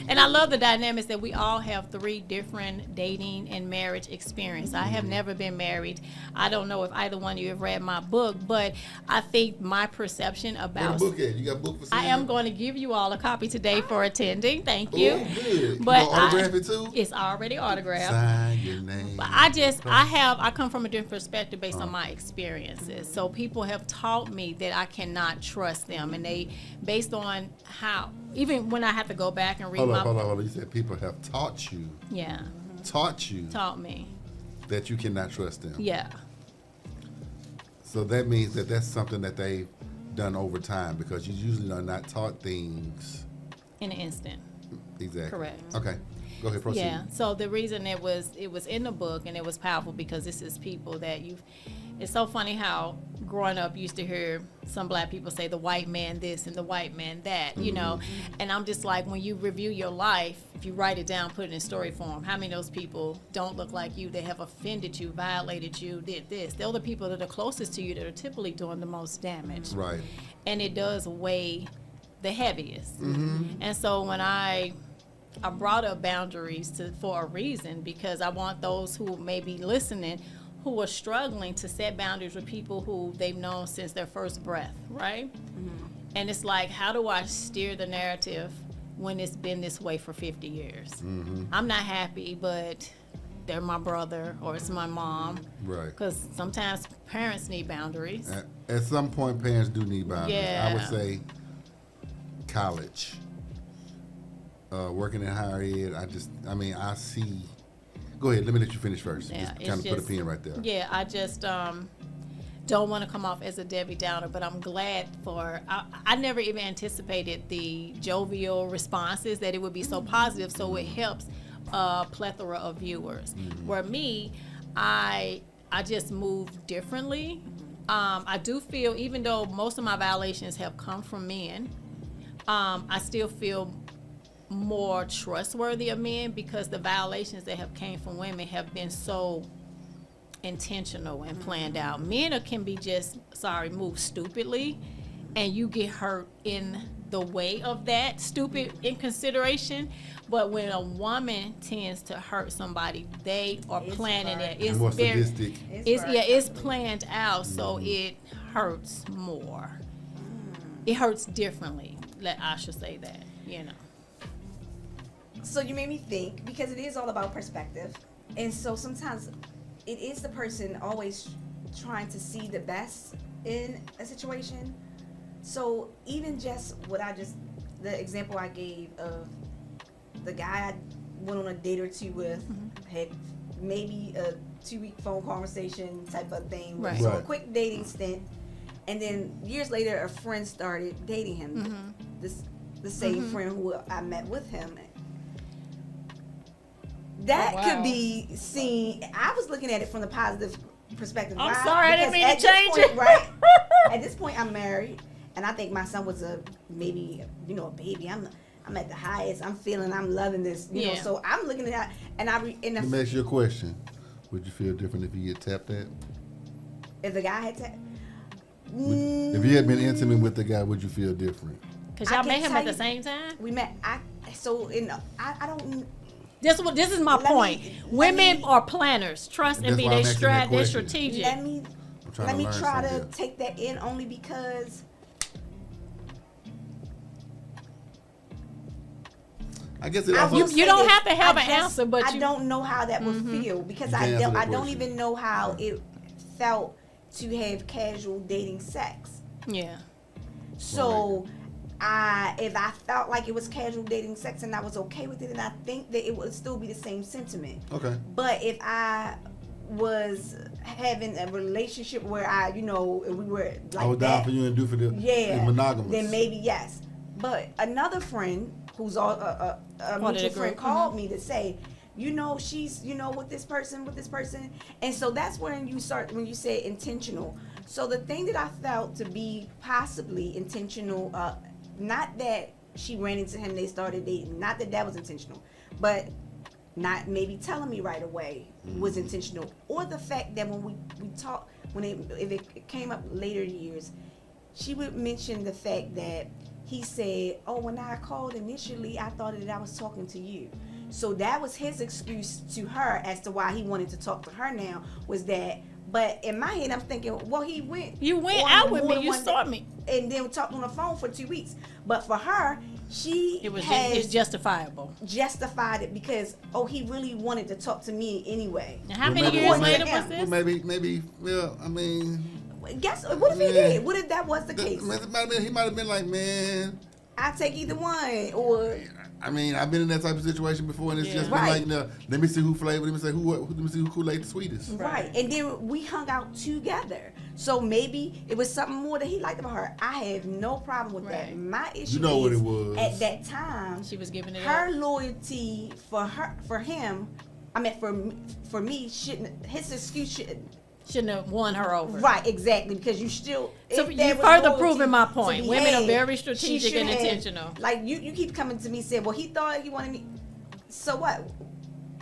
And I love the dynamics that we all have 3 different dating and marriage experience. I have never been married. I don't know if either one of you have read my book, but I think my perception Where about... the book at? You got a book for sale? I am going to give you all a copy today for attending. Thank you. Oh, good. But you gonna autograph it too? It's already autographed. Sign your name. But I come from a different perspective based on my experiences. So people have taught me that I cannot trust them, and they, based on how, even when I have to go back and read Hold my on. You said people have taught you taught me. that you cannot trust them. Yeah. So that means that that's something that they've done over time, because you usually are not taught things. In an instant. Exactly. Correct. Okay. Go ahead, proceed. Yeah. So the reason it was in the book, and it was powerful because this is people that it's so funny how growing up you used to hear some black people say the white man this and the white man that, you know, and I'm just like, when you review your life, if you write it down, put it in story form, how many of those people don't look like you? They have offended you, violated you, did this. They're the people that are closest to you that are typically doing the most damage. Right. And it does weigh the heaviest. And so when I brought up boundaries for a reason, because I want those who may be listening who are struggling to set boundaries with people who they've known since their first breath, right? And it's like, how do I steer the narrative when it's been this way for 50 years? I'm not happy, but they're my brother or it's my mom. Right. Because sometimes parents need boundaries. At some point, parents do need boundaries. Yeah. I would say college. Working in higher ed, I see. Go ahead, let me let you finish first. Yeah, just kind of put a pin right there. Yeah, I just don't want to come off as a Debbie Downer, but I'm glad I never even anticipated the jovial responses, that it would be so positive, so it helps a plethora of viewers. Where me, I just move differently. I do feel, even though most of my violations have come from men, I still feel more trustworthy of men, because the violations that have came from women have been so intentional and planned out. Men can be just move stupidly, and you get hurt in the way of that stupid inconsideration. But when a woman tends to hurt somebody, they are planning it. It's more very sadistic. it's planned out, so it hurts more. It hurts differently. I should say that, you know. So you made me think, because it is all about perspective. And so sometimes it is the person always trying to see the best in a situation. So even just the example I gave of the guy I went on a date or two with, had maybe a 2-week phone conversation type of thing. Right. So a quick dating stint. And then years later, a friend started dating him. The same friend who I met with him. That could be seen. I was looking at it from the positive perspective. I'm sorry, I didn't mean to change it. it. Right? At this point, I'm married, and I think my son was a baby. I'm at the highest. I'm loving this. You know, so I'm looking at that, and Let me ask you a question. Would you feel different if you had tapped that? If the guy had tapped. If you had been intimate with the guy, would you feel different? Because y'all met him at the same time? We met. I don't. This is my point. Women are planners. Trust and be. They're strategic. Let me try to take that in, only because I guess it also, you don't have to have an answer, but I don't know how that would feel, because I don't even know how it felt to have casual dating sex. Yeah. So if I felt like it was casual dating sex and I was okay with it, and I think that it would still be the same sentiment. Okay. But if I was having a relationship where we were like I was down for you and do for the monogamous, then maybe yes. But another friend who's a mutual friend called me to say, she's with this person, and so that's when you say intentional. So the thing that I felt to be possibly intentional, not that she ran into him, they started dating, not that was intentional, but not maybe telling me right away was intentional, or the fact that when we talked, if it came up later years, she would mention the fact that he said, oh, when I called initially, I thought that I was talking to you. So that was his excuse to her as to why he wanted to talk to her now, was that, but in my head, I'm thinking, well, he went. You went out with me, you one saw day, me. and then talked on the phone for 2 weeks. But for her, It's justifiable. justified it because, oh, he really wanted to talk to me anyway. And how Well, many maybe- years well, later maybe- was this? Well, I mean, Guess what if he Yeah. did? What if that was the case? he might have been like, man. I take either one, or I mean, I've been in that type of situation before, and it's Yeah. just been Right. like, no, let me see who flavor. Let me see who Kool-Aid the sweetest. right. And then we hung out together. So maybe it was something more that he liked about her. I have no problem with that. Right. My issue You know what is it was. at that time, She was giving it her up. loyalty for him. I mean, for me, shouldn't his excuse shouldn't. Shouldn't have won her over. Right, exactly, because you still. So if there you was further loyalty proving my to point. be Women are had, very she strategic should and have- intentional. Like you keep coming to me saying, well, he thought he wanted me. So what?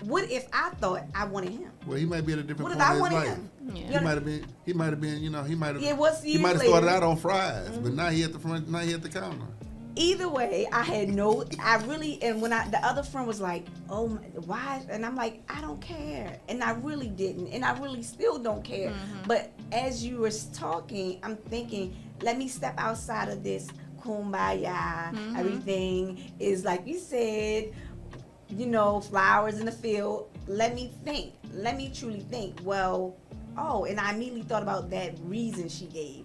What if I thought I wanted him? Well, he might be at a different What if point I in his wanted life. him? Yeah. He might have been. He might have been. You know, he might have. It was He years might have started later. out on fries, but now he at the front. Now he at the counter. Either way, I had no. I really, and when the other friend was like, "Oh, why?" and I'm like, "I don't care," and I really didn't, and I really still don't care. But as you were talking, I'm thinking, let me step outside of this kumbaya. Everything is like you said, you know, flowers in the field. Let me think. Let me truly think. Well, oh, and I immediately thought about that reason she gave.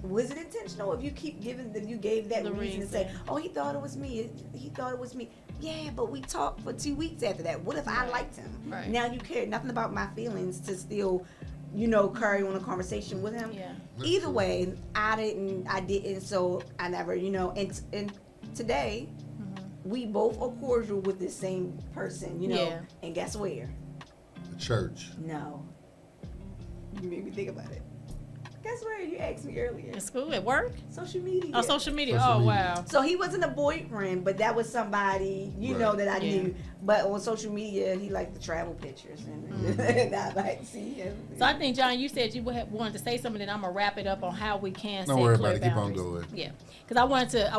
Was it intentional? If you keep giving you gave that The reason and say, reason. "Oh, he thought it was me. He thought it was me." Yeah, but we talked for 2 weeks after that. What if I Right. liked him? Right. Now you care nothing about my feelings to still, you know, carry on a conversation with him. Yeah. That's Either true. way, I didn't. So I never, you know. And today, we both are cordial with the same person, you know. Yeah. And guess where? The church. No. You made me think about it. Guess where? You asked me earlier. In school, at work? Social media. Oh, social media. Social Oh, media. wow. So he wasn't a boyfriend, but that was somebody, you know, Right. that I Yeah. knew. But on social media, he liked the travel pictures, and, and I like see him. So I think, John, you said you wanted to say something, and I'm gonna wrap it up on how we can Don't set worry clear about it. Keep on boundaries. going. Yeah, because I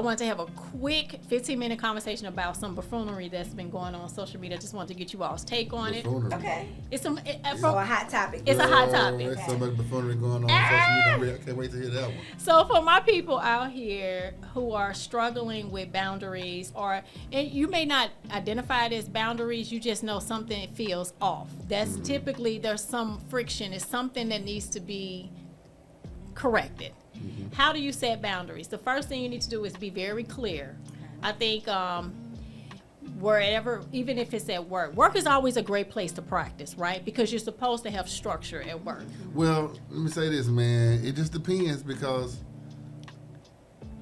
wanted to have a quick 15-minute conversation about some buffoonery that's been going on social media. I just wanted to get you all's take on it. Buffoonery. Okay. It's some. So a hot topic. It's a hot Girl, topic. There's so much buffoonery going on social media. I can't wait to hear that one. So for my people out here who are struggling with boundaries, and you may not identify it as boundaries, you just know something feels off. That's typically there's some friction. It's something that needs to be corrected. How do you set boundaries? The first thing you need to do is be very clear. I think wherever, even if it's at work is always a great place to practice, right? Because you're supposed to have structure at work. Well, let me say this, man. It just depends because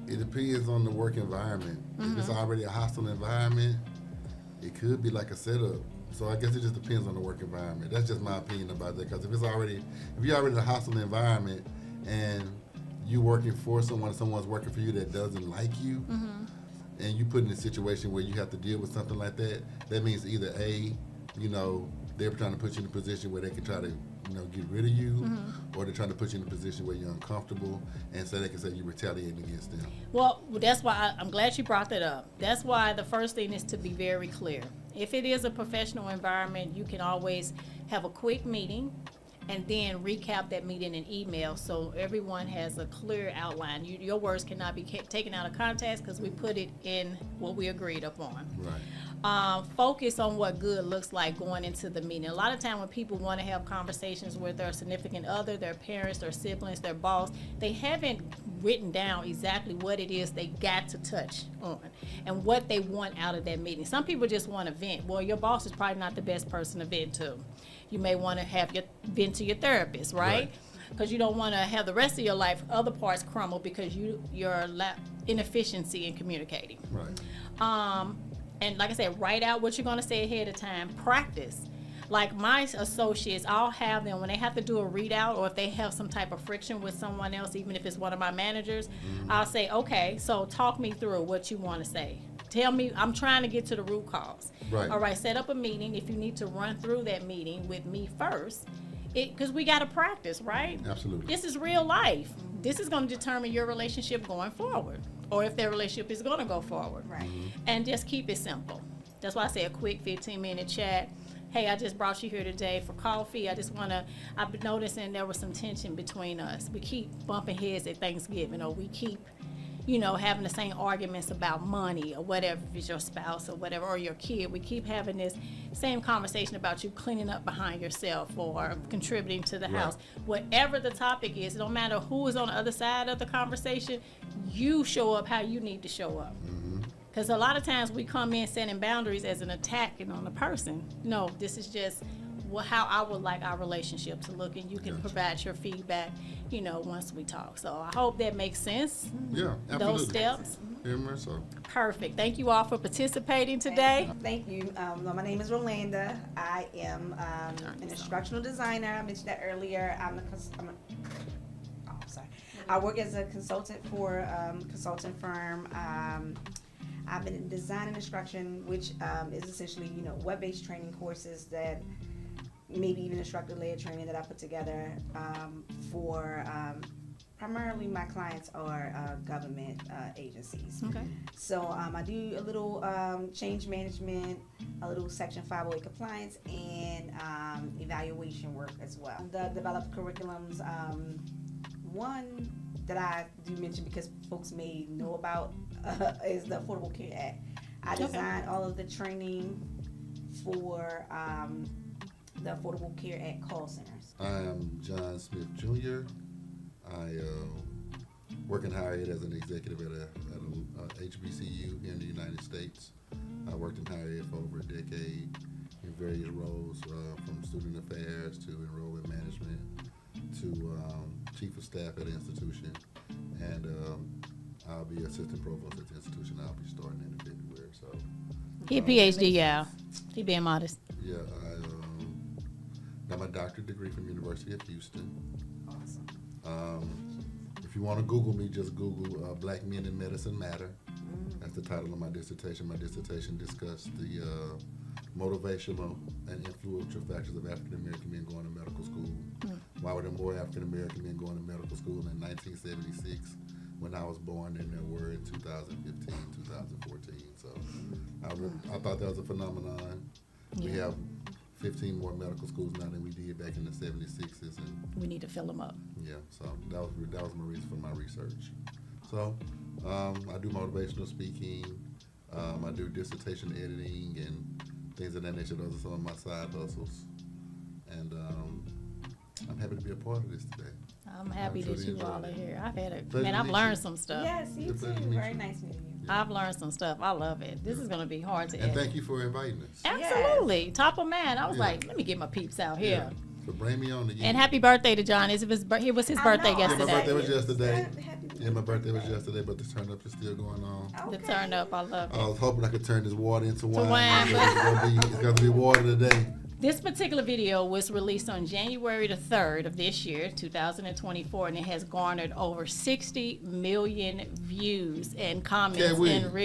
it depends on the work environment. If it's already a hostile environment, it could be like a setup. So I guess it just depends on the work environment. That's just my opinion about that. Because if you're already in a hostile environment and you working for someone's working for you that doesn't like you, and you put in a situation where you have to deal with something like that, that means either A, you know, they're trying to put you in a position where they can try to, you know, get rid of you, or they're trying to put you in a position where you're uncomfortable, and so they can say you're retaliating against them. Well, that's why I'm glad you brought that up. That's why the first thing is to be very clear. If it is a professional environment, you can always have a quick meeting and then recap that meeting in email so everyone has a clear outline. Your words cannot be taken out of context because we put it in what we agreed upon. Right. Focus on what good looks like going into the meeting. A lot of time when people want to have conversations with their significant other, their parents, their siblings, their boss, they haven't written down exactly what it is they got to touch on and what they want out of that meeting. Some people just want to vent. Well, your boss is probably not the best person to vent to. You may want to have your vent to your therapist, right? Because you don't want to have the rest of your life other parts crumble because your inefficiency in communicating. Right. And like I said, write out what you're going to say ahead of time. Practice. Like my associates, I'll have them when they have to do a readout or if they have some type of friction with someone else, even if it's one of my managers, I'll say, okay, so talk me through what you want to say. Tell me, I'm trying to get to the root cause. Right. All right, set up a meeting. If you need to run through that meeting with me first, because we got to practice, right? Absolutely. This is real life. this is going to determine your relationship going forward, or if their relationship is going to go forward. Right. And just keep it simple. That's why I say a quick 15-minute chat. Hey, I just brought you here today for coffee. I've been noticing there was some tension between us. We keep bumping heads at Thanksgiving, or we keep, having the same arguments about money or whatever, if it's your spouse or whatever, or your kid. We keep having this same conversation about you cleaning up behind yourself or contributing to the house. Whatever the topic is, no matter who is on the other side of the conversation, you show up how you need to show up. Because a lot of times we come in setting boundaries as an attack on the person. No, this is just how I would like our relationship to look, and you can provide your feedback, once we talk. So I hope that makes sense. Yeah, absolutely. Those steps. Very much so. Perfect. Thank you all for participating today. Thank you. My name is Rolanda. I am an instructional designer. I mentioned that earlier. I work as a consultant for a consulting firm. I've been in design and instruction, which is essentially, web-based training courses that maybe even instructor-led training that I put together for primarily my clients are government agencies. Okay. So I do a little change management, a little Section 508 compliance, and evaluation work as well. The developed curriculums, one that I do mention because folks may know about is the Affordable Care Act. I designed all of the training for the Affordable Care Act call centers. I am John Smith Jr. I work in higher ed as an executive at a HBCU here in the United States. I worked in higher ed for over a decade in various roles, from student affairs to enrollment management to chief of staff at the institution, and I'll be assistant provost at the institution. I'll be starting in February. So He a PhD, yeah. He being modest. yeah, I got my doctorate degree from University of Houston. Awesome. If you want to Google me, just Google Black Men in Medicine Matter. That's the title of my dissertation. My dissertation discussed the motivational and influential factors of African American men going to medical school. Why were there more African American men going to medical school in 1976 when I was born than there were in 2015, 2014? So I thought that was a phenomenon. We have 15 more medical schools now than we did back in the 76s, and We need to fill them up. yeah, so that was my reason for my research. So I do motivational speaking, I do dissertation editing and things of that nature. Those are some of my side hustles, and I'm happy to be a part of this today. I'm happy that truly you all enjoyed are it. here. I've had Pleasure to I've meet learned you. some stuff. Yes, you It's a too. pleasure to meet Very you. nice meeting you. I've learned some stuff. I love it. This is going to be hard to And edit. thank you for inviting us. Absolutely. Top of mind. I was Yeah. like, let me get my peeps out here. Yeah. So bring me on again. And happy birthday to John. It was his birthday I know. Yeah, my yesterday. birthday was yesterday. Happy Yeah, my birthday was yesterday, but the turn up is still going on. The turn up. I love it. I was hoping I could turn this water into wine. wine. It's got to be water today. This particular video was released on January the 3rd of this year, 2024, and it has garnered over 60 million views and comments Katt Williams. and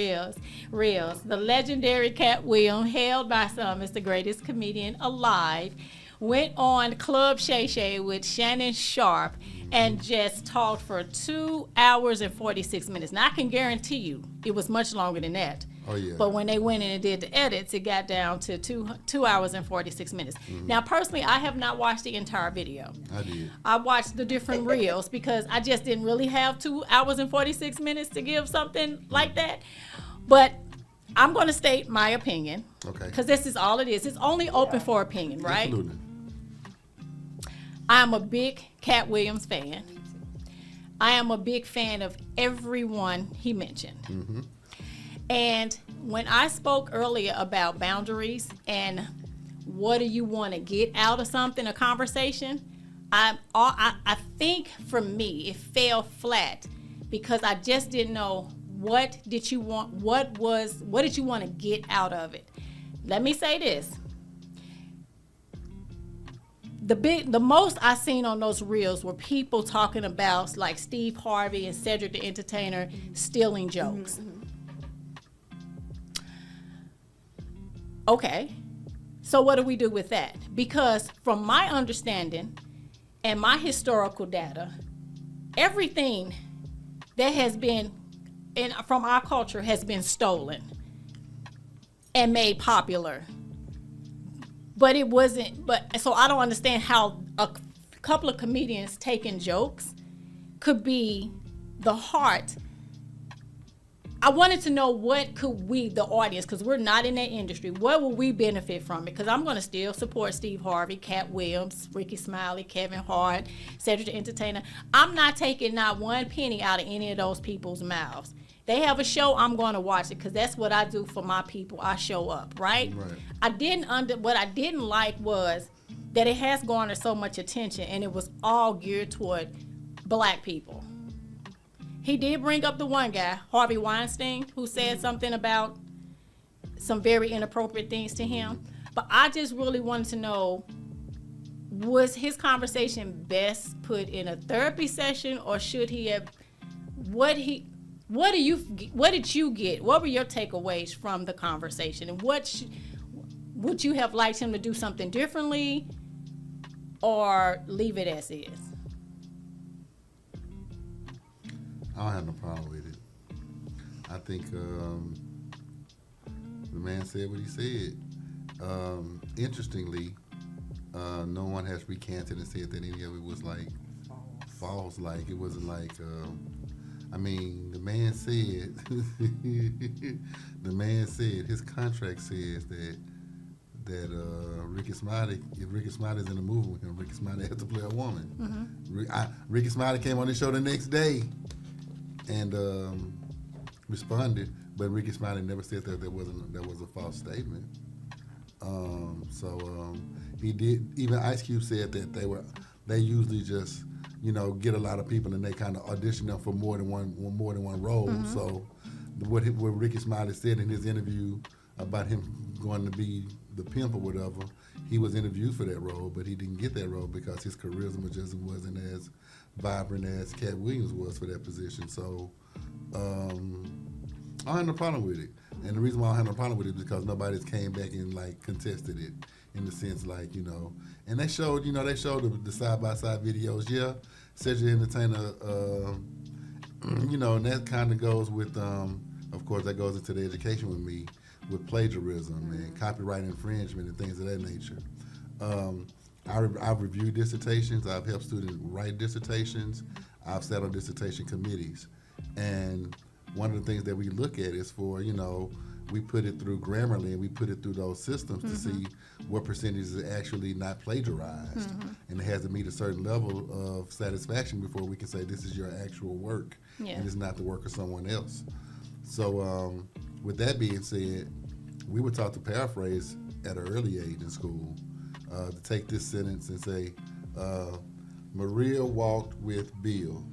reels. The legendary Katt Williams, hailed by some as the greatest comedian alive, went on Clubb Shay Shay with Shannon Sharpe and just talked for 2 hours and 46 minutes. Now, I can guarantee you it was much longer than that. Oh, yeah. But when they went in and did the edits, it got down to 2 hours and 46 minutes. Now, personally, I have not watched the entire video. I did. I watched the different reels because I just didn't really have 2 hours and 46 minutes to give something like that. But I'm going to state my opinion. Okay. Because this is all it is. It's only open for opinion, right? Absolutely. I'm a big Katt Williams fan. I am a big fan of everyone he mentioned. And when I spoke earlier about boundaries and what do you want to get out of something, a conversation, I think for me it fell flat because I just didn't know what did you want, what did you want to get out of it. Let me say this. The most I seen on those reels were people talking about like Steve Harvey and Cedric the Entertainer stealing jokes. Okay, so what do we do with that? Because from my understanding and my historical data, everything that has been from our culture has been stolen and made popular. But it wasn't, so I don't understand how a couple of comedians taking jokes could be the heart. I wanted to know what could we, the audience, because we're not in that industry, what will we benefit from it? Because I'm going to still support Steve Harvey, Katt Williams, Ricky Smiley, Kevin Hart, Cedric the Entertainer. I'm not taking not one penny out of any of those people's mouths. They have a show, I'm going to watch it because that's what I do for my people. I show up, right? What I didn't like was that it has garnered so much attention and it was all geared toward black people. He did bring up the one guy, Harvey Weinstein, who said something about some very inappropriate things to him. But I just really wanted to know, was his conversation best put in a therapy session, or should he have, what did you get? What were your takeaways from the conversation? And would you have liked him to do something differently or leave it as is? I don't have no problem with it. I think the man said what he said. Interestingly, no one has recanted and said that any of it was like false. Like it wasn't like. I mean, the man said. The man said his contract says that Ricky Smiley, if Ricky Smiley's in a movie with him, Ricky Smiley has to play a woman. Ricky Smiley came on the show the next day and responded, but Ricky Smiley never said that that was a false statement. He did. Even Ice Cube said that they usually just get a lot of people and they kind of audition them for more than one role. So what Ricky Smiley said in his interview about him going to be the pimp or whatever, he was interviewed for that role, but he didn't get that role because his charisma just wasn't as vibrant as Katt Williams was for that position. So I don't have no problem with it. And the reason why I don't have no problem with it is because nobody's came back and like contested it in the sense like, and they showed, the side-by-side videos. Yeah, Cedric the Entertainer, and that kind of goes with, of course, that goes into the education with me, with plagiarism and copyright infringement and things of that nature. I've reviewed dissertations. I've helped students write dissertations. I've sat on dissertation committees. And one of the things that we look at is for, we put it through Grammarly and we put it through those systems to see what percentage is actually not plagiarized. And it has to meet a certain level of satisfaction before we can say this is your actual work and it's not the work of someone else. So with that being said, we were taught to paraphrase at an early age in school, to take this sentence and say, Maria walked with Bill.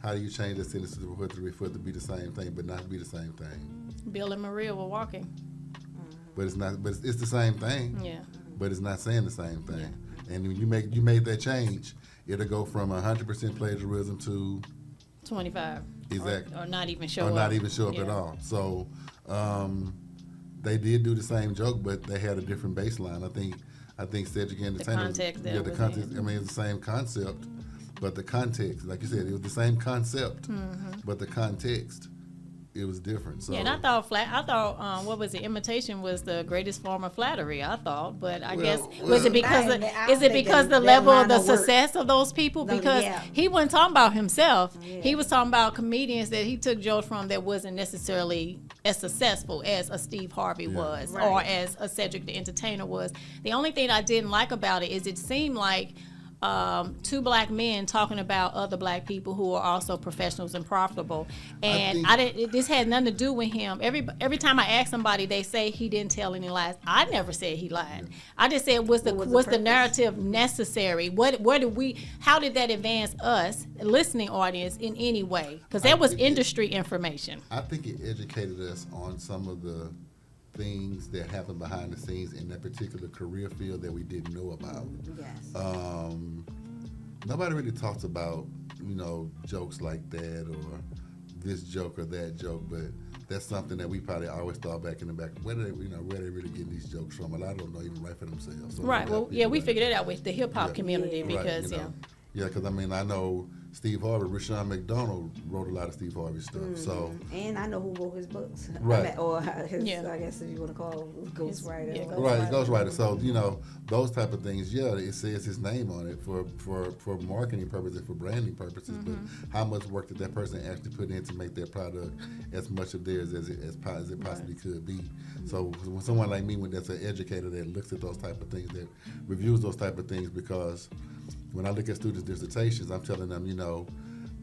How do you change that sentence for it to be the same thing, but not be the same thing? Bill and Maria were walking. But it's not. But it's the same thing. Yeah. But it's not saying the same thing. Yeah. And when you made that change, it'll go from 100% plagiarism to 25. Exactly. Or not even show or up. Or not even show up at all. So they did do the same joke, but they had a different baseline. I think Cedric the Entertainer. The context. Yeah, the context. I mean, it's the same concept, but the context, like you said, it was the same concept, but the context, it was different. So, yeah, and I thought what was it? Imitation was the greatest form of flattery. I thought, but I guess was it because the level of the success of those people? Because he wasn't talking about himself. Yeah. He was talking about comedians that he took jokes from that wasn't necessarily as successful as a Steve Harvey was, or as a Cedric the Entertainer was. The only thing I didn't like about it is it seemed like two black men talking about other black people who are also professionals and profitable, and this had nothing to do with him. Every time I ask somebody, they say he didn't tell any lies. I never said he lied. I just said was the narrative necessary? How did that advance us, listening audience, in any way? Because that was industry information. I think it educated us on some of the things that happen behind the scenes in that particular career field that we didn't know about. Yes. Nobody really talks about, jokes like that or this joke or that joke, but that's something that we probably always thought back in the back. Where they really getting these jokes from? A lot of them don't even write for themselves. So right. Well, yeah, we figured it out with the hip hop community because Yeah, because I mean, I know Steve Harvey, Rashawn McDonald wrote a lot of Steve Harvey stuff. So, and I know who wrote his books, Right. or his, Yeah. I guess if you want to call it ghostwriter. Yeah, right, ghostwriter. So, those type of things. Yeah, it says his name on it for marketing purposes, for branding purposes. But how much work did that person actually put in to make that product as much of theirs as it possibly could be? So, when someone like me, that's an educator that looks at those type of things, that reviews those type of things, because when I look at students' dissertations, I'm telling them,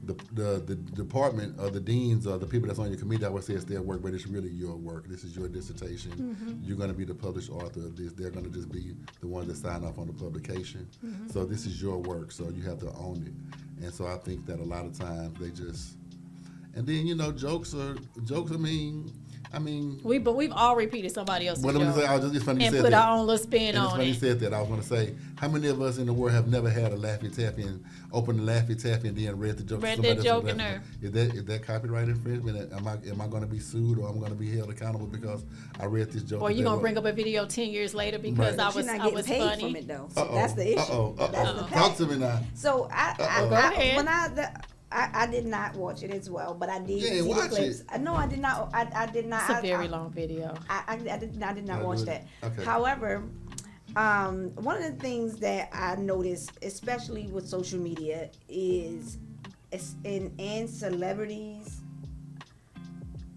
the department or the deans or the people that's on your committee always say it's their work, but it's really your work. This is your dissertation. You're going to be the published author of this. They're going to just be the ones that sign off on the publication. So this is your work, so you have to own it. And so I think that a lot of times they just, and then jokes. I mean, we've all repeated somebody else's what joke I'm gonna say, it's funny you and said put that. our own little spin And it's on funny you it. said that. I was going to say, how many of us in the world have never had a Laffy Taffy and opened the Laffy Taffy and then read the joke? Read somebody that joke else's in Laffy there. Taffy? Is that copyright infringement? Am I going to be sued, or I'm going to be held accountable because I read this joke? Or you gonna bring up a video 10 years later because Right. She's not I getting was paid funny. from it though. So that's the issue. That's the Talk to me now. So Go ahead. I did not watch it as well, but I did You ain't see the watch clips. it? No, I did not. I did not. It's a very long video. I did not Yeah, watch do it. that. Okay. However, one of the things that I noticed, especially with social media, is in celebrities,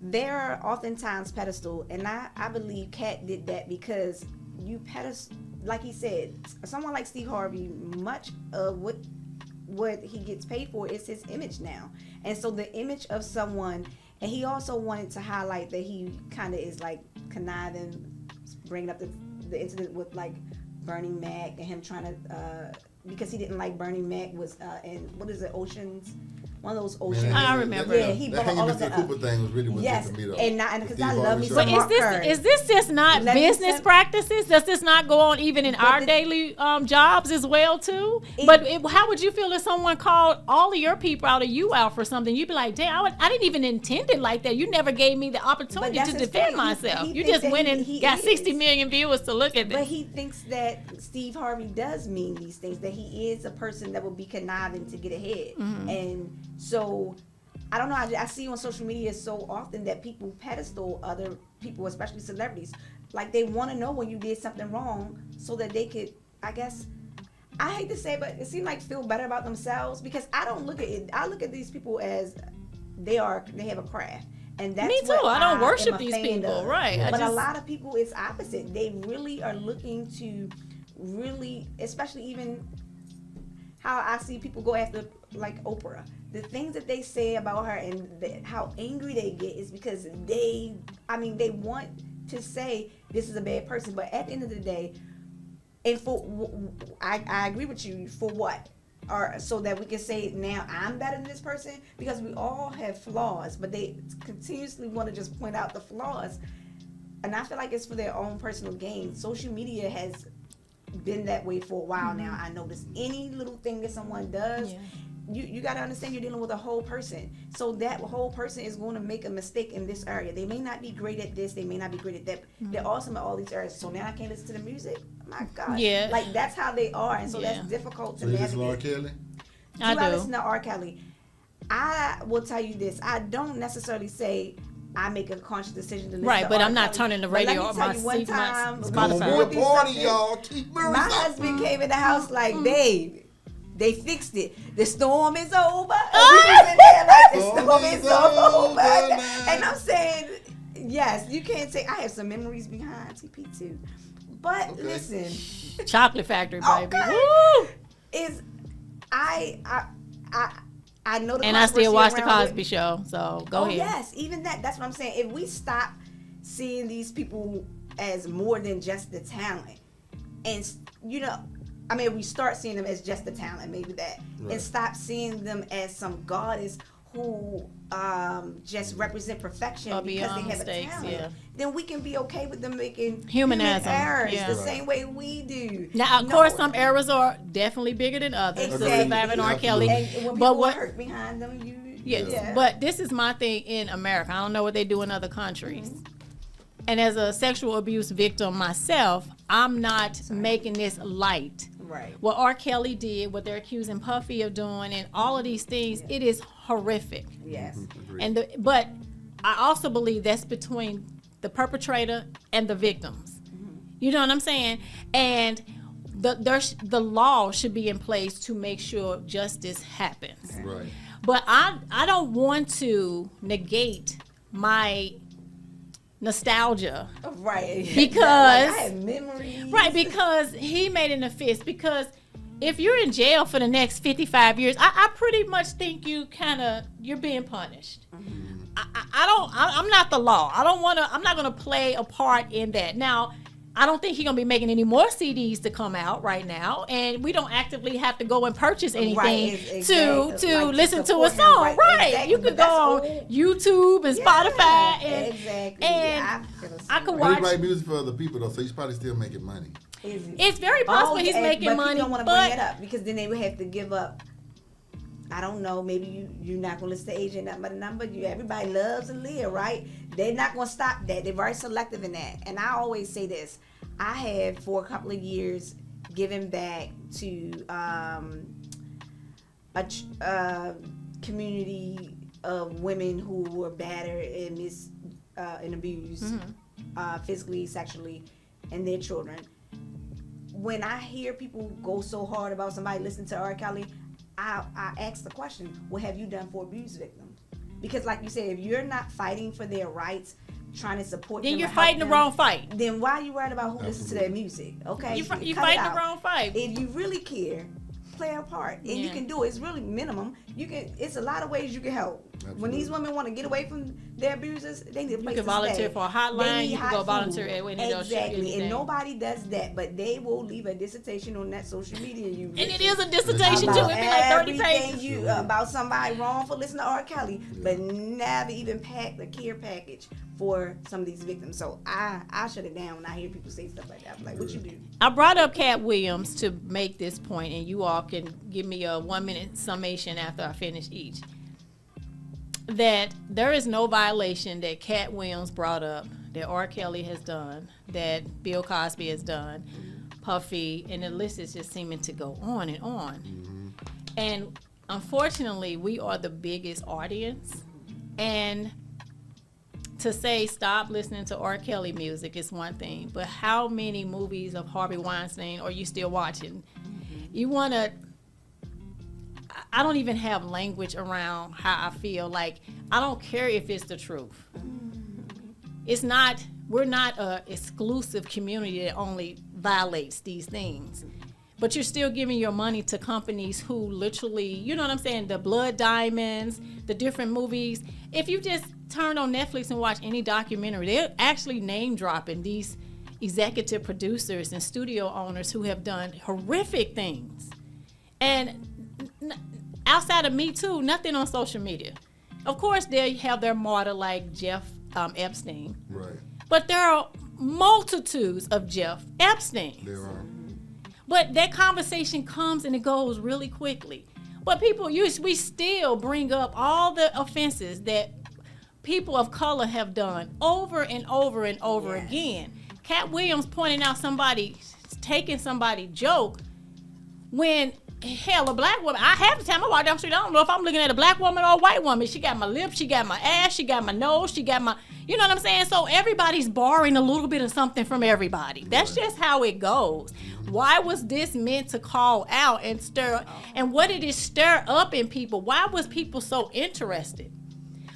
they're oftentimes pedestal, and I believe Katt did that because you pedestal, like he said, someone like Steve Harvey, much of what he gets paid for is his image now. And so the image of someone, and he also wanted to highlight that he kind of is like conniving, bringing up the incident with like Bernie Mac and him trying to, because he didn't like Bernie Mac was in, what is it, Oceans? One of those Oceans. I remember. Yeah, he brought all of that up. Cooper thing was really what Yes, did for me though. and because I Steve love me Harvey some show. But Mark Curry. is this just not Let me business say- practices? Does this not go on even in our daily jobs as well too? How would you feel if someone called all of your people out or you out for something? You'd be like, damn, I didn't even intend it like that. You never gave me the opportunity that's to his defend point. myself. He You thinks just that went and he got is. 60 million viewers to look at But this. he thinks that Steve Harvey does mean these things, that he is a person that will be conniving to get ahead. And so, I don't know, I see on social media so often that people pedestal other people, especially celebrities. Like they want to know when you did something wrong so that they could, I guess, I hate to say, but it seems like feel better about themselves, because I don't look at it, I look at these people as they have a craft. And that's Me too. what I don't am worship a these fan people, of. right. But a lot of people, it's opposite. They really are looking to really, especially even how I see people go after like Oprah. The things that they say about her and how angry they get is because they want to say this is a bad person. But at the end of the day, and I agree with you, for what? Or so that we can say now I'm better than this person, because we all have flaws, but they continuously want to just point out the flaws. And I feel like it's for their own personal gain. Social media has been that way for a while now. I notice any little thing that someone does, you got to understand you're dealing with a whole person. So that whole person is going to make a mistake in this area. They may not be great at this, they may not be great at that. They're awesome at all these areas. So now I can't listen to the music. My God. Yeah. Like that's how they are, and so Yeah. that's difficult to So you listen to R. navigate. Kelly? I Do I do. listen to R. Kelly? I will tell you this. I don't necessarily say I make a conscious decision to listen Right, to but R. I'm not Kelly. turning the But let radio me or tell my you one seat, my time, Spotify. we Come went on, through party, something. y'all. Keep Murray My up. husband came in the house like, babe, they fixed it. The storm is over. And we was in there like, the storm is over. now. And I'm saying, yes, you can't say, I have some memories behind TP too. But Okay. listen, Chocolate Factory, baby. Okay. Woo! is I know the And I still controversy watch the around Cosby Show, so go Oh ahead. yes, even that. That's what I'm saying. If we stop seeing these people as more than just the talent, and if we start seeing them as just the talent, maybe that, Right. and stop seeing them as some goddess who just represent perfection Or because beyond they have mistakes, a talent, yeah. then we can be okay with them making Humanize human them, errors yeah. the Right. same way we do. Now, of course, some errors are definitely bigger than others. Exactly. So surviving R. Kelly. And when people But are what? hurt behind them, Yes, yeah. but this is my thing in America. I don't know what they do in other countries. And as a sexual abuse victim myself, I'm not making this light. Right. What R. Kelly did, what they're accusing Puffy of doing, and all of these things, it is horrific. Yes. Agreed. But I also believe that's between the perpetrator and the victims. You know what I'm saying? And the law should be in place to make sure justice happens. Right. But I don't want to negate my nostalgia. Right. Because- Like, I have memories. Right, because he made an offense. Because if you're in jail for the next 55 years, I pretty much think you're being punished. I'm not the law. I'm not gonna play a part in that. Now, I don't think he's gonna be making any more CDs to come out right now, and we don't actively have to go and purchase anything to Like, listen to a support him, song. Right? exactly, You but could go that's on old. YouTube and Spotify, and exactly. and I feel the I same could way. But he watch. write music for other people though, so he's probably still making money. Is it? It's very possible he's and- making but money, people don't want to but bring it up because then they would have to give up. I don't know. Maybe you're not gonna listen to agent number. Everybody loves Aaliyah, right? They're not gonna stop that. They're very selective in that. And I always say this: I have for a couple of years given back to a community of women who were battered and and abused physically, sexually, and their children. When I hear people go so hard about somebody listening to R. Kelly, I ask the question, what have you done for abuse victims? Because like you said, if you're not fighting for their rights, trying to support them, then you're or help fighting the them, wrong fight. then why are you worried about who listens to their music? Okay, You cut it fighting the out. wrong fight. If you really care, play a part, and you Yeah. can do it. It's really minimum. You can. It's a lot of ways you can help. When Absolutely. these women want to get away from their abusers, they need a You place can to volunteer stay. for a They hotline. need You can hot go food. volunteer at any of those Exactly, and things. nobody does that, but they will leave a dissertation on that social media. And it is a dissertation too. about It'd be like 30 everything pages. about somebody wrong for listening to R. Kelly, but never even packed a care package for some of these victims. So I shut it down when I hear people say stuff like that. I'm like, what you do? I brought up Katt Williams to make this point, and you all can give me a 1-minute summation after I finish each. That there is no violation that Katt Williams brought up, that R. Kelly has done, that Bill Cosby has done, Puffy, and the list is just seeming to go on and on. And unfortunately, we are the biggest audience, and to say stop listening to R. Kelly music is one thing, but how many movies of Harvey Weinstein are you still watching? You want to, I don't even have language around how I feel. Like, I don't care if it's the truth. It's not, we're not a exclusive community that only violates these things. But you're still giving your money to companies who literally, you know what I'm saying, the Blood Diamonds, the different movies. If you just turn on Netflix and watch any documentary, they're actually name dropping these executive producers and studio owners who have done horrific things. And outside of Me Too, nothing on social media. Of course, they have their martyr like Jeff Epstein. Right. But there are multitudes of Jeff Epstein. There are. But that conversation comes and it goes really quickly. But we still bring up all the offenses that people of color have done over and over and over again. Katt Williams pointing out somebody taking somebody's joke when, hell, a black woman, half the time I walk down the street, I don't know if I'm looking at a black woman or a white woman. She got my lips, she got my ass, she got my nose, she got my, you know what I'm saying? So everybody's borrowing a little bit of something from everybody. That's just how it goes. Why was this meant to call out and stir, and what did it stir up in people? Why was people so interested?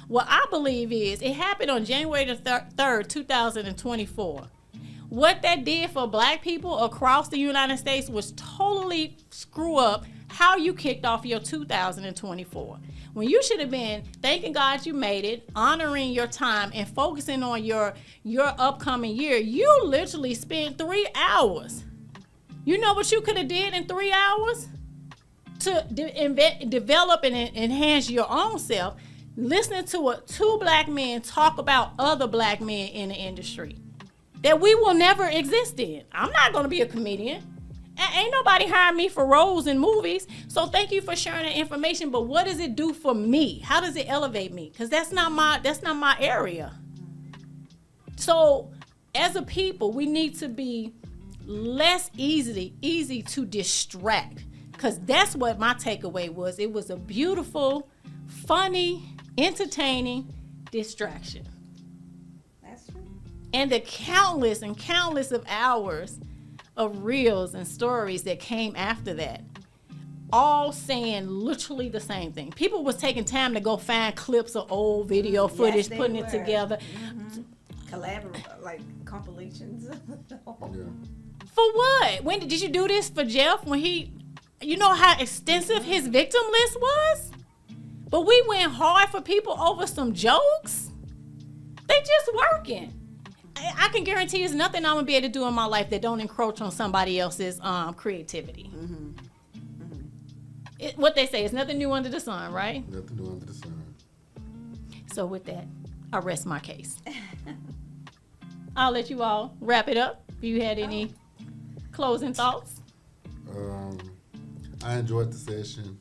What I believe is it happened on January the 3rd, 2024. What that did for black people across the United States was totally screw up how you kicked off your 2024. When you should have been thanking God you made it, honoring your time, and focusing on your upcoming year, you literally spent 3 hours. You know what you could have did in 3 hours? To develop and enhance your own self, listening to two black men talk about other black men in the industry that we will never exist in. I'm not going to be a comedian. Ain't nobody hiring me for roles in movies. So thank you for sharing that information. But what does it do for me? How does it elevate me? Because that's not my area. So as a people, we need to be less easy to distract. Because that's what my takeaway was. It was a beautiful, funny, entertaining distraction. That's true. And the countless of hours of reels and stories that came after that, all saying literally the same thing. People was taking time to go find clips of old video footage, Yes, putting it together. Collaborate, like compilations. Yeah. For what? When did you do this for Jeff? When he, you know how extensive his victim list was? But we went hard for people over some jokes? They just working. I can guarantee there's nothing I'm gonna be able to do in my life that don't encroach on somebody else's creativity. What they say is nothing new under the sun, right? Nothing new under the sun. So with that, I rest my case. I'll let you all wrap it up. If you had any closing thoughts. I enjoyed the session.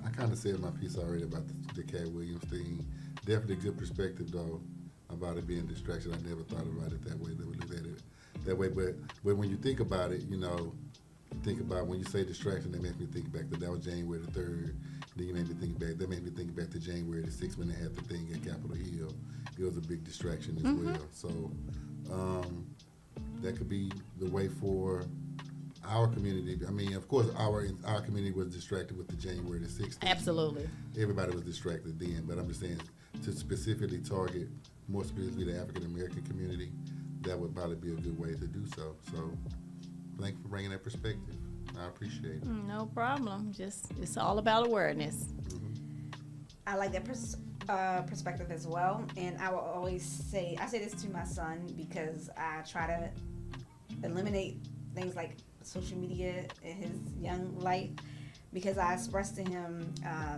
I kind of said my piece already about the Katt Williams thing. Definitely good perspective though about it being a distraction. I never thought about it that way. Never looked at it that way. But when you think about it, you know, think about when you say distraction, that makes me think back that was January the 3rd. Then you made me think back. That made me think back to January the 6th when they had the thing at Capitol Hill. It was a big distraction as well. So that could be the way for our community. I mean, of course, our community was distracted with the January the 6th. Absolutely. Everybody was distracted then, but I'm just saying to specifically target, more specifically the African American community, that would probably be a good way to do so. So, thank you for bringing that perspective. I appreciate it. No problem. It's all about awareness. I like that perspective as well, and I will always say, I say this to my son because I try to eliminate things like social media in his young life, because I expressed to him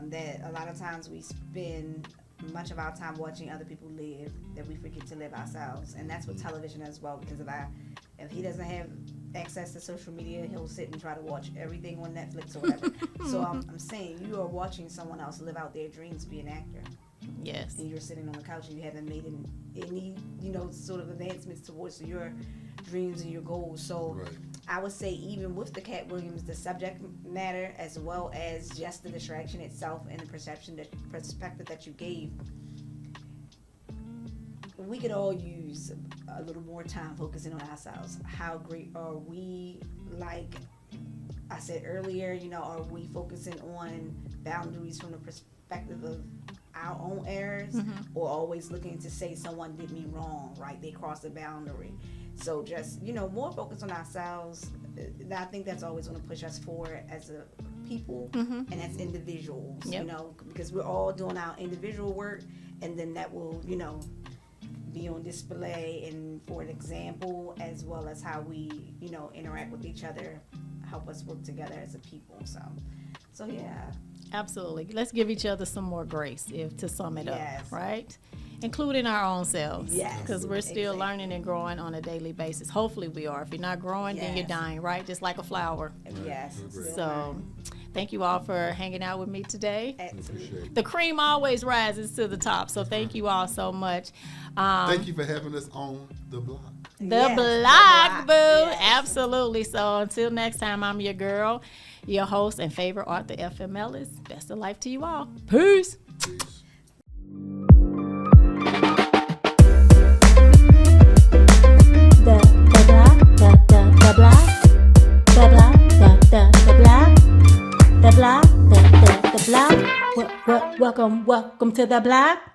that a lot of times we spend much of our time watching other people live, that we forget to live ourselves. And that's with television as well, because if he doesn't have access to social media, he'll sit and try to watch everything on Netflix or whatever. So I'm saying, you are watching someone else live out their dreams to be an actor. Yes. And you're sitting on the couch and you haven't made any sort of advancements towards your dreams and your goals. So Right. I would say, even with the Katt Williams, the subject matter as well as just the distraction itself and the perspective that you gave, we could all use a little more time focusing on ourselves. How great are we? Like I said earlier, are we focusing on boundaries from the perspective of our own errors, or always looking to say someone did me wrong, right? They crossed the boundary. So just, more focus on ourselves. I think that's always going to push us forward as a people and as individuals, because we're all doing our individual work, and then that will, be on display and for an example, as well as how we, interact with each other, help us work together as a people. So yeah. Absolutely. Let's give each other some more grace, to sum it Yes. up, right? Including our own selves. Yes. Because we're still learning and growing on a daily basis. Hopefully we are. If you're not growing, then you're Yes. dying, right? Just like a flower. Yes. So thank you all for hanging out with me today. Absolutely. The cream always rises to the top. So thank you all so much. Thank you for having us on the block. The Yes, block, boo. yes. Absolutely. So until next time, I'm your girl, your host and favorite author, FM Ellis. Best of life to you all. Peace. Peace. Welcome to the block.